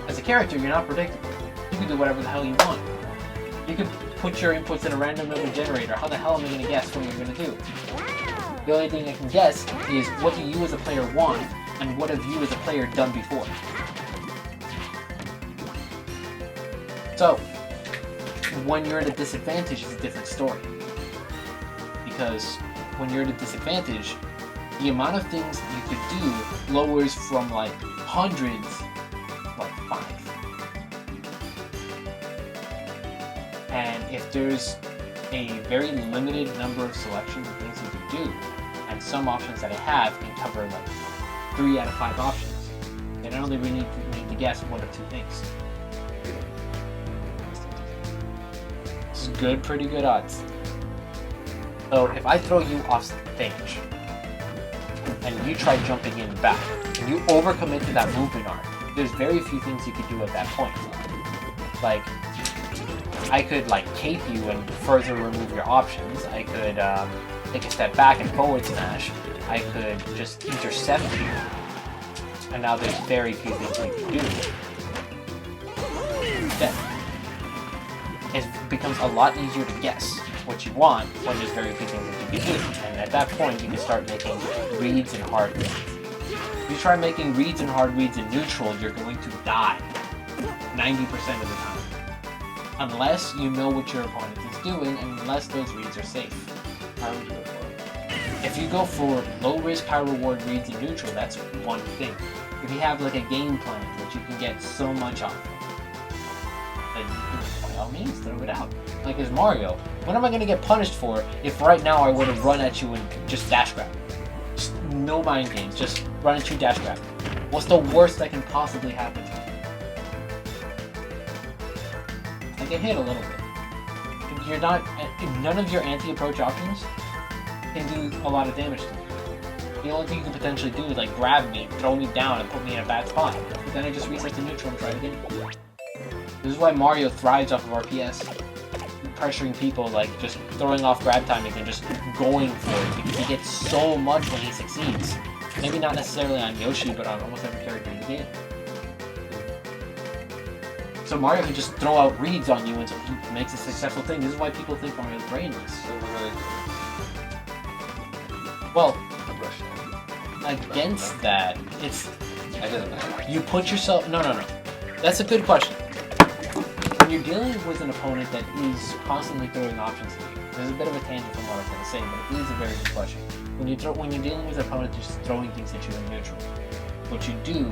As a character, you're not predictable. You can do whatever the hell you want. You can put your inputs in a random number generator. How the hell am I going to guess what you're going to do? The only thing I can guess is what do you as a player want, and what have you as a player done before. So, when you're at a disadvantage, it's a different story. Because when you're at a disadvantage, the amount of things you could do lowers from like hundreds, like 5. And if there's a very limited number of selections of things you can do, and some options that I have can cover like 3 out of 5 options, then I only really need to guess 1 or 2 things. This is good, pretty good odds. So if I throw you off stage, and you try jumping in back, and you overcommit to that movement arc, there's very few things you could do at that point. Like, I could like cape you and further remove your options. I could take a step back and forward smash. I could just intercept you. And now there's very few things we can do. Then it becomes a lot easier to guess what you want when there's very few things that you can do. And at that point, you can start making reads and hard reads. If you try making reads and hard reads in neutral, you're going to die 90% of the time. Unless you know what your opponent is doing, and unless those reads are safe. If you go for low risk, high reward reads in neutral, that's one thing. If you have like a game plan that you can get so much off of, then by all means throw it out. Like as Mario, what am I gonna get punished for if right now I were to run at you and just dash grab? Just no mind games, just run at you, dash grab. What's the worst that can possibly happen to you? I get hit a little bit. You're not. None of your anti-approach options can do a lot of damage to me. The only thing you can potentially do is like grab me, throw me down, and put me in a bad spot. But then I just reset to neutral and try again. This is why Mario thrives off of RPS, pressuring people, like just throwing off grab timings and just going for it because he gets so much when he succeeds. Maybe not necessarily on Yoshi, but on almost every character in the game. So Mario can just throw out reads on you and so he makes a successful thing. This is why people think Mario's brainless. So what do I Well, do? Rush down. against that, it's It doesn't matter. you put yourself. No. That's a good question. When you're dealing with an opponent that is constantly throwing options at you, there's a bit of a tangent from what I was going to say, but it is a very good question. When you're dealing with an opponent just throwing things at you in neutral, what you do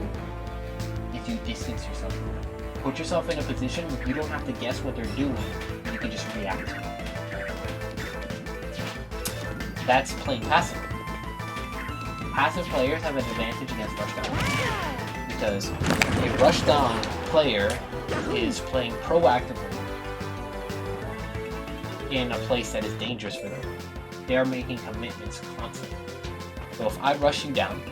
is you distance yourself from them. Put yourself in a position where you don't have to guess what they're doing, and you can just react to it. That's playing passively. Passive players have an advantage against rushdown because a rushdown player is playing proactively in a place that is dangerous for them. They are making commitments constantly. So if I rush you down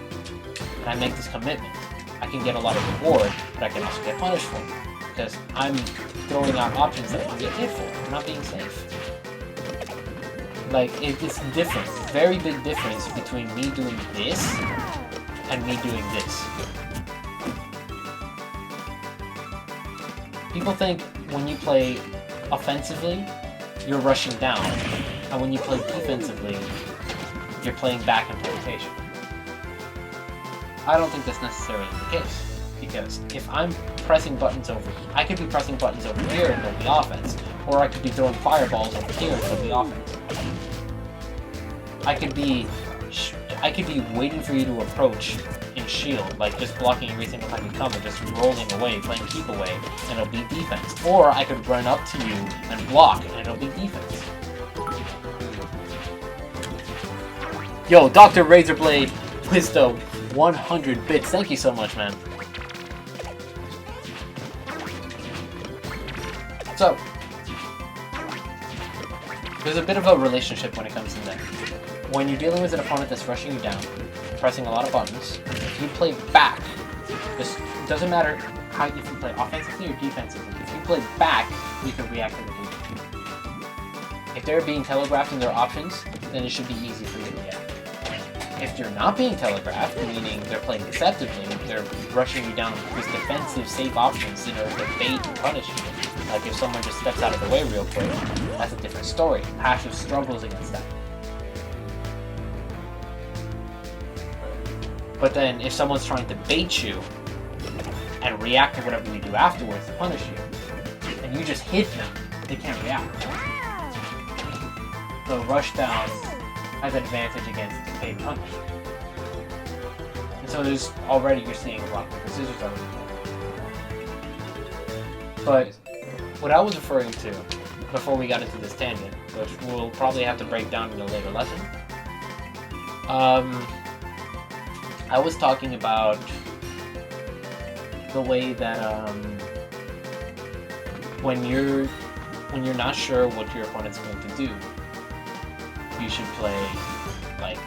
and I make this commitment, I can get a lot of reward, but I can also get punished for it because I'm throwing out options that I can get hit for. I'm not being safe. Like, it's different. Very big difference between me doing this and me doing this. People think when you play offensively, you're rushing down, and when you play defensively, you're playing back in rotation. I don't think that's necessarily the case, because if I'm pressing buttons over, I could be pressing buttons over here and it'll be offense, or I could be throwing fireballs over here and it'll be offense. I could be waiting for you to approach in shield, like just blocking every single time you come and just rolling away, playing keep away, and it'll be defense. Or I could run up to you and block, and it'll be defense. Yo, Dr. Razorblade with the 100 bits. Thank you so much, man. So, there's a bit of a relationship when it comes to that. When you're dealing with an opponent that's rushing you down, pressing a lot of buttons, if you play back, this doesn't matter how if you play offensively or defensively. If you play back, you can react to the game. If they're being telegraphed in their options, then it should be easy for you to react. If you're not being telegraphed, meaning they're playing deceptively, they're rushing you down with defensive, safe options in order to bait and punish you. Like if someone just steps out of the way real quick, that's a different story. Passive struggles against that. But then if someone's trying to bait you and react to whatever you do afterwards to punish you, and you just hit them, they can't react. So rush down has an advantage against bait and punish. And so there's already, you're seeing rock, paper, scissors already. But what I was referring to before we got into this tangent, which we'll probably have to break down in a later lesson, I was talking about the way that when you're not sure what your opponent's going to do, you should play like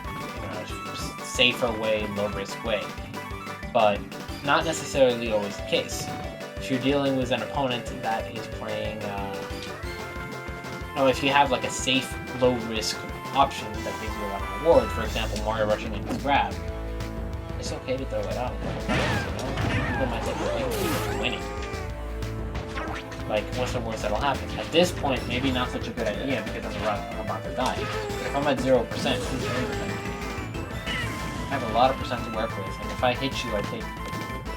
safer way, low-risk way. But not necessarily always the case. If you're dealing with an opponent that is playing, if you have like a safe, low-risk option that gives you a lot of reward, for example, Mario rushing in his grab, it's okay to throw it out. People might say, you're winning. Like, what's the worst that'll happen? At this point, maybe not such a good idea because I'm about to die. But if I'm at 0%, I have a lot of percent to work with, and if I hit you, I take...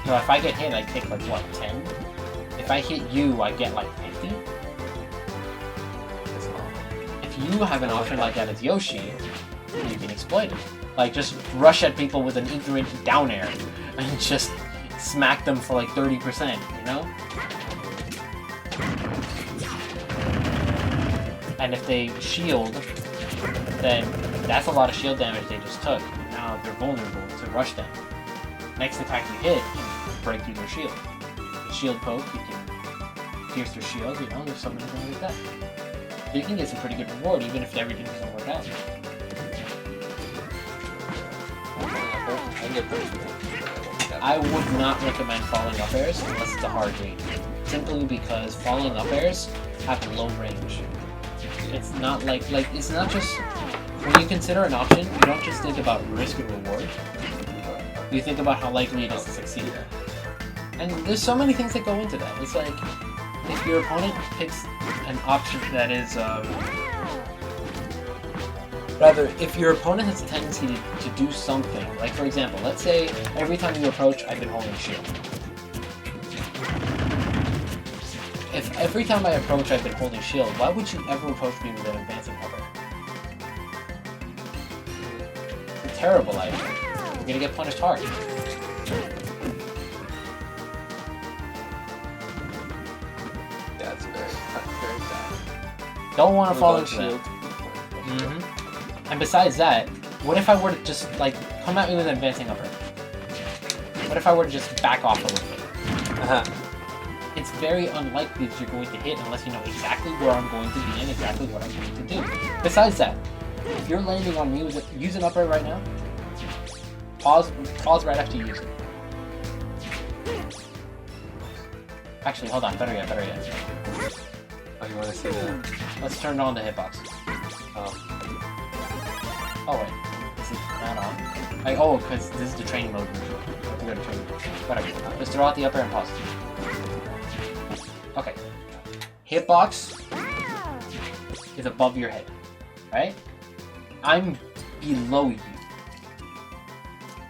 if I get hit, I take like, what, 10? If I hit you, I get like 50? If you have an option like that as Yoshi, you can exploit it. Like, just rush at people with an ignorant down air, and just smack them for like 30%, you know? And if they shield, then that's a lot of shield damage they just took. Now they're vulnerable to rush them. Next attack you hit, you break through their shield. The shield poke, you can pierce their shield, you know, there's so many things like that. You can get some pretty good reward even if everything doesn't work out. I would not recommend falling up airs unless it's a hard game. Simply because falling up airs have low range. It's not it's not just, when you consider an option, you don't just think about risk and reward. You think about how likely it is to succeed. And there's so many things that go into that. It's like, if your opponent picks an option that is, if your opponent has a tendency to do something, like for example, let's say every time you approach, I've been holding shield. If every time I approach, I've been holding shield, why would you ever approach me with an advancing hover? It's a terrible idea. You're gonna get punished hard. Yeah, it's very bad. Don't want to fall into that. And besides that, what if I were to just, like, come at me with an advancing upper? What if I were to just back off a little bit? It's very unlikely that you're going to hit unless you know exactly where I'm going to be and exactly what I'm going to do. Besides that, if you're landing on me, use an upper right now. Pause right after you use it. Actually, hold on, better yet. Oh, you want to see that? Let's turn on the hitbox. Oh wait, is it not on? Because this is the training mode version. I have to go to training mode. Whatever. Let's throw out the upper and pause. Okay. Hitbox is above your head, right? I'm below you.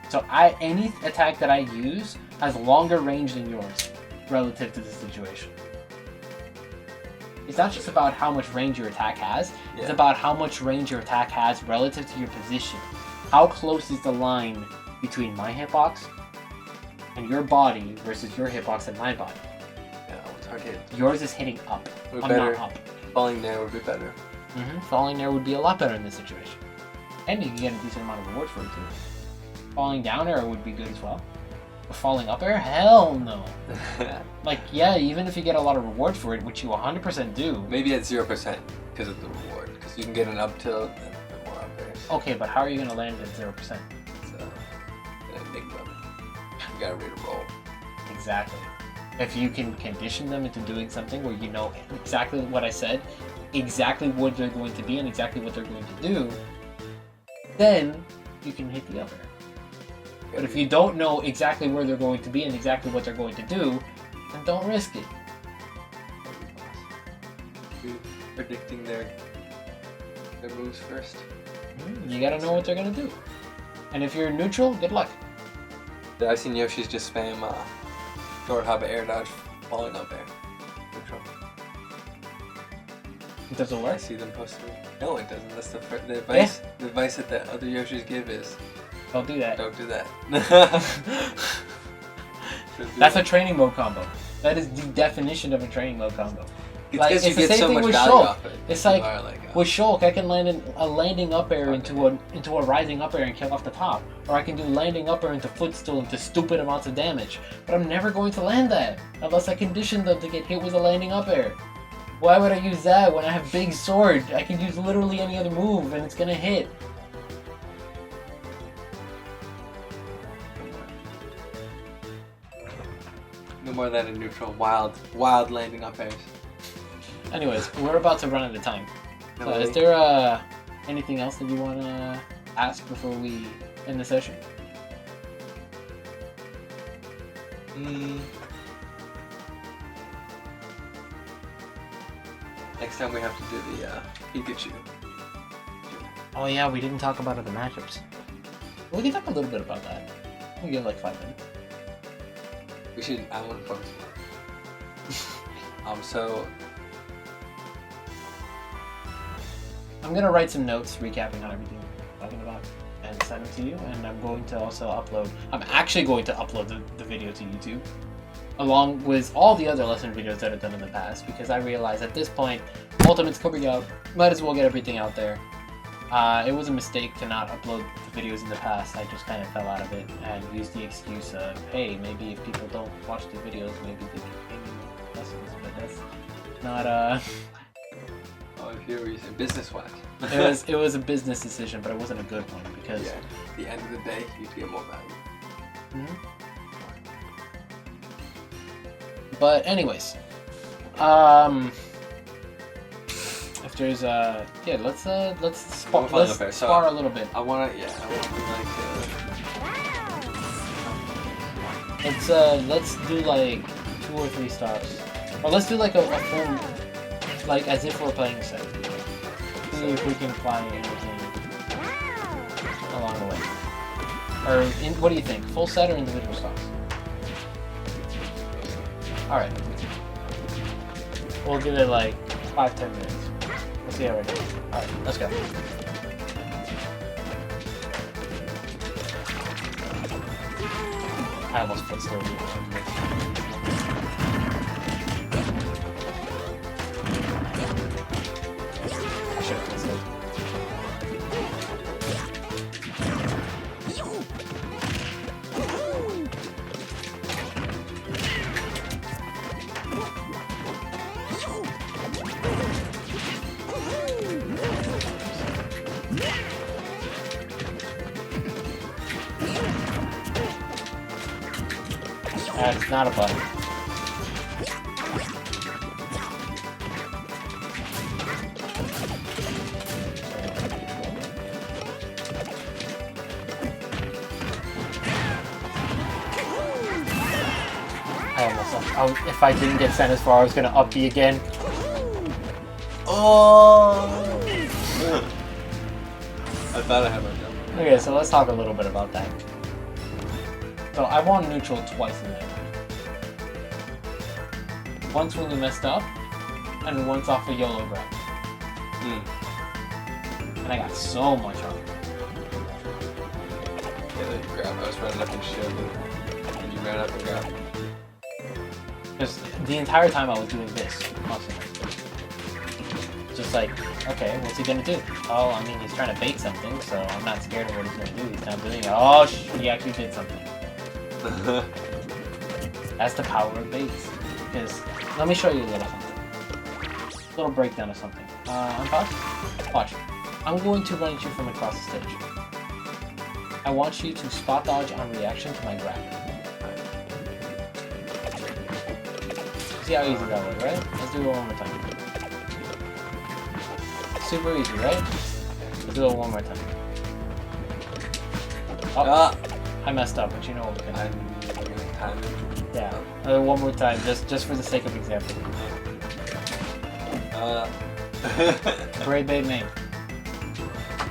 So any attack that I use has longer range than yours relative to the situation. It's not just about how much range your attack has, it's about how much range your attack has relative to your position. How close is the line between my hitbox and your body versus your hitbox and my body? Yeah, what's hard hit? Yours is hitting up. I'm better. not up. Falling there would be better. Falling there would be a lot better in this situation. And you can get a decent amount of reward for it too. Falling down air would be good as well. But falling up air? Hell no. Like, yeah, even if you get a lot of reward for it, which you 100% do. Maybe at 0% because of the reward. Because you can get an up tilt and more up airs. Okay, but how are you going to land at 0%? So, I think about it. You gotta read a roll. Exactly. If you can condition them into doing something where you know exactly what I said, exactly what they're going to be and exactly what they're going to do, then you can hit the up air. But if you don't know exactly where they're going to be and exactly what they're going to do, then don't risk it. Predicting their moves first. You gotta know what they're gonna do. And if you're neutral, good luck. I've seen Yoshi's just spam short hop air dodge, falling up air. Neutral. Does it work? I see them posted. No, it doesn't. That's the advice. Yeah. The advice that the other Yoshis give is don't do that. Don't do that. That's a training mode combo. That is the definition of a training mode combo. It's like, because it's you the get same so thing much with value Shulk. off it. It's like with Shulk, I can land a landing up air into a rising up air and kill off the top, or I can do landing up air into footstool into stupid amounts of damage. But I'm never going to land that unless I condition them to get hit with a landing up air. Why would I use that when I have big sword? I can use literally any other move and it's gonna hit. No more than a neutral, wild landing on pairs. Anyways, we're about to run out of time. No So way. is there anything else that you want to ask before we end the session? Next time we have to do the Pikachu. Oh yeah, we didn't talk about the matchups. We can talk a little bit about that. We'll give like 5 minutes. We should. I want to focus. So I'm gonna write some notes recapping on everything we're talking about and send them to you. And I'm going to also upload. I'm actually going to upload the video to YouTube, along with all the other lesson videos that I've done in the past, because I realize at this point, Ultimate's coming out. Might as well get everything out there. It was a mistake to not upload the videos in the past. I just kind of fell out of it and used the excuse of, hey, maybe if people don't watch the videos, maybe they can pay me lessons. But that's not oh, if you're using business-wise. it was a business decision, but it wasn't a good one because. Yeah. At the end of the day, you'd get more value. But anyways, if there's yeah, let's spar a little bit. I want to like. Let's do like 2 or 3 stops, or let's do like a full, like as if we're playing a set. See if we can find anything along the way. Or what do you think? Full set or individual stops? All right. We'll give it like 5-10 minutes. We'll see how it goes. All right, let's go. I almost put slowly on this. I should have put slowly. It's not a button. I almost if I didn't get sent as far, I was gonna up B again. Oh! I thought I had my jump. Okay, so let's talk a little bit about that. So I won neutral twice in that. Once when you messed up, and once off a YOLO grab. And I got so much on it. Yeah, then you grab. I was running up and shielding, and you ran up and grabbed. Because the entire time I was doing this, constantly. Just like, okay, what's he gonna do? Oh, I mean, he's trying to bait something, so I'm not scared of what he's gonna do. He's not doing it. Oh, he actually did something. That's the power of baits. Because, let me show you a little something. A little breakdown of something. Unpause? Watch. I'm going to run at you from across the stage. I want you to spot dodge on reaction to my grab. See how easy that was, right? Let's do it one more time. Super easy, right? Let's do it one more time. Oh, I messed up, but you know what we can do. Time. Yeah, one more time, just for the sake of example. Great bait name.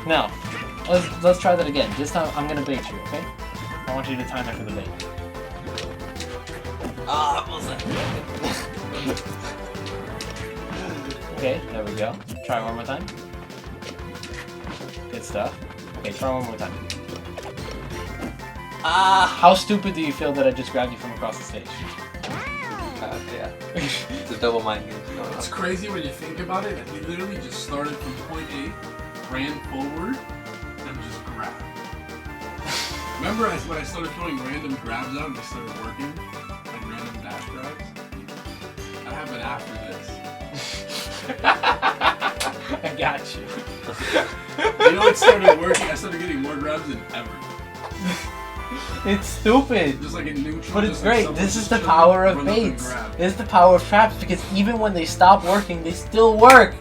Now, let's try that again. This time I'm gonna bait you, okay? I want you to time it for the bait. Okay, there we go. Try one more time. Good stuff. Okay, try one more time. How stupid do you feel that I just grabbed you from across the stage? Yeah. It's a double mind game going on. It's crazy when you think about it. He literally just started from point A, ran forward, and just grabbed. Remember when I started throwing random grabs out and they started working? Like random dash grabs? That happened after this. I got you. You know, it started working. I started getting more grabs than ever. It's stupid. Just like in neutral. But it's just like great. someone This is just the chilling, power of run up and baits. grab. This is the power of traps because even when they stop working, they still work.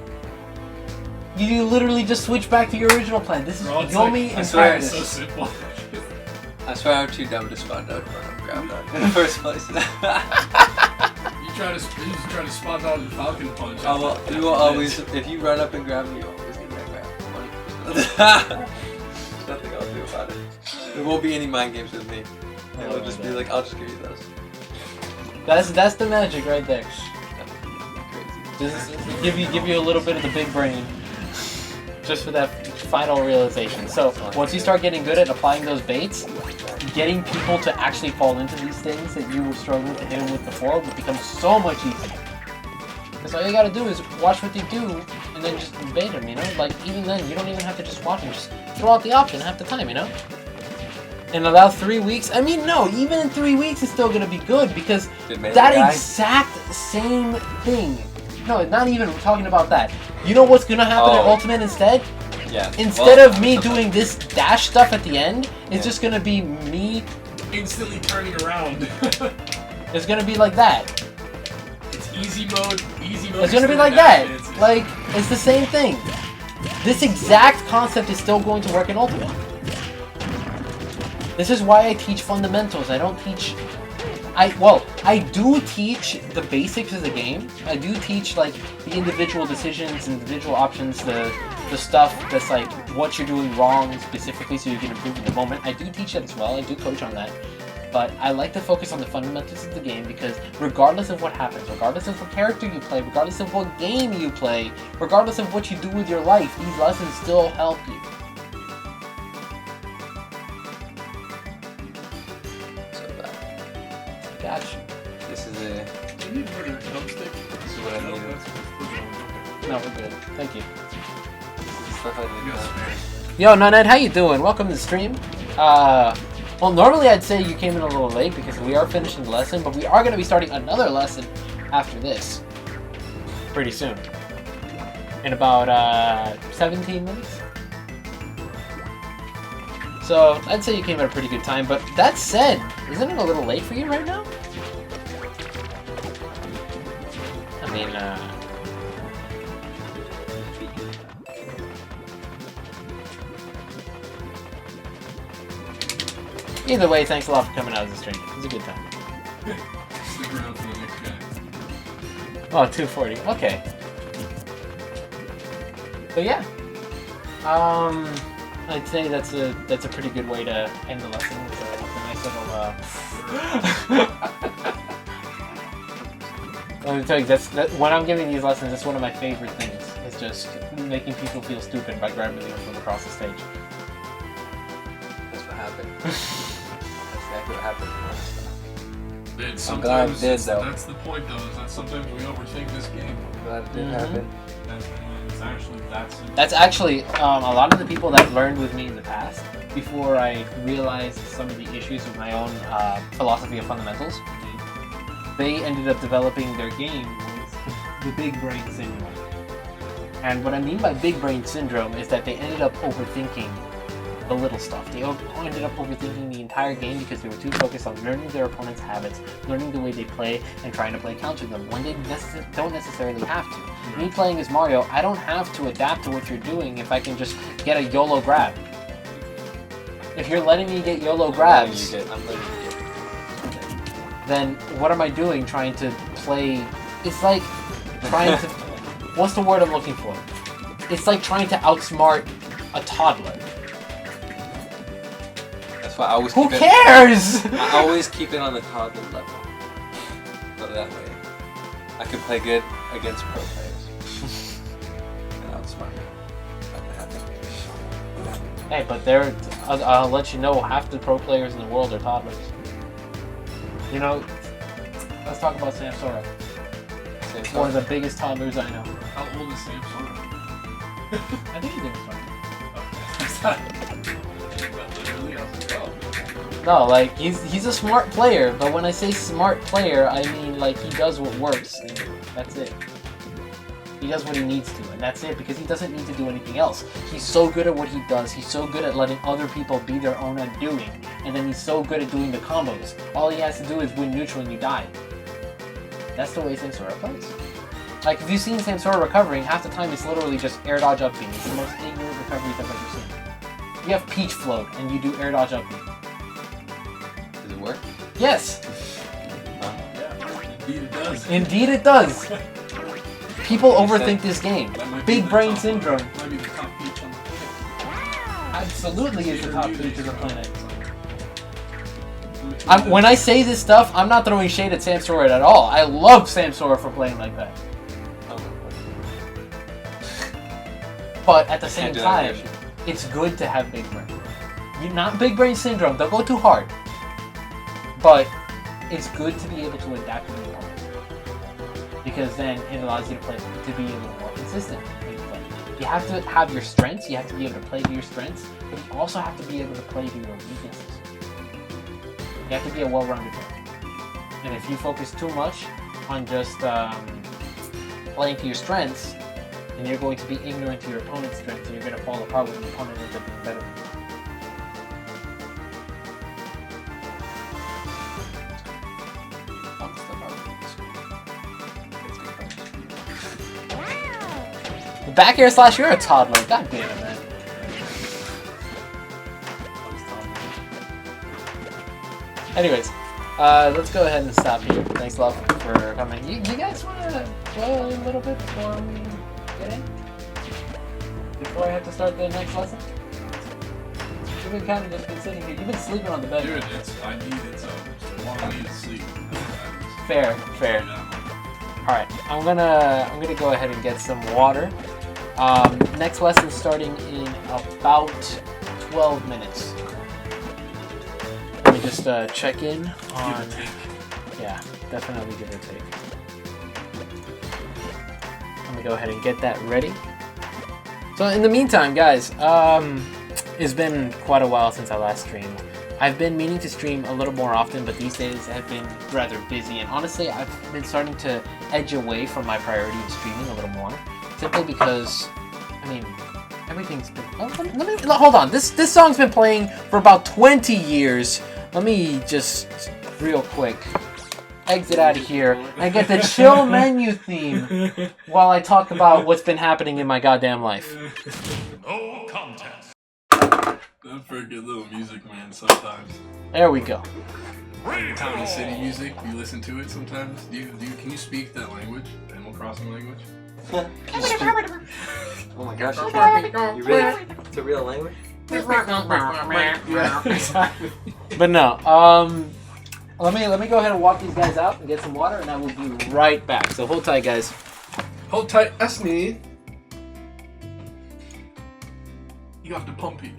You literally just switch back to your original plan. This is Bro, it's Yomi like- I in swear It's so practice. simple. I swear I'm too dumb to spawn out run up grab dog in the first place. You try to spot out the Falcon Punch. You will always, if you run up and grab me, you always get that grab. 100%. There's nothing I'll do about it. There won't be any mind games with me. It'll just be like, I'll just give you those. That's the magic right there. Crazy. Just give you a little bit of the big brain, just for that final realization. So once you start getting good at applying those baits, getting people to actually fall into these things that you were struggling to hit them with before will become so much easier. Because all you gotta do is watch what they do and then just bait them, you know? Like, even then, you don't even have to just watch them, just throw out the option half the time, you know? In about 3 weeks, I mean, no, even in 3 weeks it's still gonna be good because that exact same thing. No, not even talking about that. You know what's gonna happen in Ultimate instead? Yeah. Instead of me doing this dash stuff at the end, it's just gonna be me. Instantly turning around. It's gonna be like that. It's easy mode. Easy mode. It's gonna be extended like dash, that. it's- Like, it's the same thing. This exact concept is still going to work in Ultimate. This is why I teach fundamentals. I don't teach... I do teach the basics of the game. I do teach, like, the individual decisions, individual options, the stuff that's, like, what you're doing wrong specifically so you can improve in the moment. I do teach that as well. I do coach on that. But I like to focus on the fundamentals of the game because regardless of what happens, regardless of what character you play, regardless of what game you play, regardless of what you do with your life, these lessons still help you. So bad. Gotcha. This is Do you need another thumbstick? This is what I No, needed. that's- No, we're good. Thank you. This is stuff I You didn't got know. spare. Yo, Nonette, how you doing? Welcome to the stream. Well, normally I'd say you came in a little late because we are finishing the lesson, but we are going to be starting another lesson after this. Pretty soon. In about, 17 minutes. So, I'd say you came at a pretty good time, but that said, isn't it a little late for you right now? I mean, either way, thanks a lot for coming out as a stream. It was a good time. Stick around for the next guy. Oh, 240. Okay. But yeah. I'd say that's a pretty good way to end the lesson with a nice little Let me tell you, when I'm giving these lessons, that's one of my favorite things. It's just making people feel stupid by grabbing them from across the stage. That's what happened. That's exactly what happened. But I'm glad it did, though. That's the point, though, is that sometimes we overthink this game. I'm glad it did Mhm. happen. And it's actually that simple. That's actually a lot of the people that learned with me in the past, before I realized some of the issues with my own philosophy of fundamentals, they ended up developing their game with the big brain syndrome. And what I mean by big brain syndrome is that they ended up overthinking the little stuff. They ended up overthinking the entire game because they were too focused on learning their opponent's habits, learning the way they play, and trying to play counter them when they don't necessarily have to. Me playing as Mario, I don't have to adapt to what you're doing if I can just get a YOLO grab. If you're letting me get YOLO grabs, I'm letting you get. then what am I doing trying to play? It's like trying to... What's the word I'm looking for? It's like trying to outsmart a toddler. That's why I always Who keep cares? I always keep it on the toddler level. So that way, I can play good against pro players. And outsmart them. Hey, but I'll let you know, half the pro players in the world are toddlers. You know, let's talk about Sam Sora. One of the biggest toddlers I know. How old is Sam Sora? I think he's in his 20s. Literally, I was like, oh. No, like, he's a smart player, but when I say smart player, I mean, like, he does what works, and that's it. He does what he needs to, and that's it, because he doesn't need to do anything else. He's so good at what he does. He's so good at letting other people be their own undoing, and then he's so good at doing the combos. All he has to do is win neutral and you die. That's the way Samsora plays. Like, if you've seen Samsora recovering, half the time it's literally just air dodge up B. It's the most ignorant recoveries I've ever seen. You have Peach float, and you do air dodge up B. Does it work? Yes! Indeed it does. Indeed it does! People You overthink said- this game. That might be Big the brain top- syndrome. Might be the top peach on the planet. Absolutely is the top Music. feature of the planet. Which When I say this stuff, I'm not throwing shade at Samsora at all. I love Samsora for playing like that. Oh, But at the same Can't do that, time, Yoshi. it's good to have big brain. You're not big brain syndrome, don't go too hard. But it's good to be able to adapt to the opponent. Because then it allows you to play to be a little more consistent when you play. You have to have your strengths, you have to be able to play to your strengths, but you also have to be able to play to your weaknesses. You have to be a well-rounded player. And if you focus too much on just playing to your strengths, then you're going to be ignorant to your opponent's strengths, and you're going to fall apart when the opponent ends up being better than you. I'll step out of this. The back air slash, you're a toddler. God damn it, man. Anyways, let's go ahead and stop here. Thanks, love, for coming. You guys want to go a little bit before we get in? Before I have to start the next lesson? You've been kind of just been sitting here. You've been sleeping on the bed. Dude, I needed some. I needed sleep. Fair. All right, I'm gonna go ahead and get some water. Next lesson starting in about 12 minutes. Let me just check in on. Give or take. Yeah, definitely give or take. Let me go ahead and get that ready. So in the meantime, guys, it's been quite a while since I last streamed. I've been meaning to stream a little more often, but these days have been rather busy, and honestly, I've been starting to edge away from my priority of streaming a little more, simply because, I mean, everything's been... Oh, let me hold on. This song's been playing for about 20 years. Let me just, real quick, exit out of here and get the chill menu theme while I talk about what's been happening in my goddamn life. No contest. I'm for a good little music, man, sometimes. There we go. Town and city music, you listen to it sometimes? Can you speak that language? Animal Crossing language? Oh my gosh, you can't. You really? It's a real language? Yeah, exactly. But no, let me go ahead and walk these guys out and get some water, and I will be right back. So hold tight, guys. Hold tight, Esme. You have to pump it.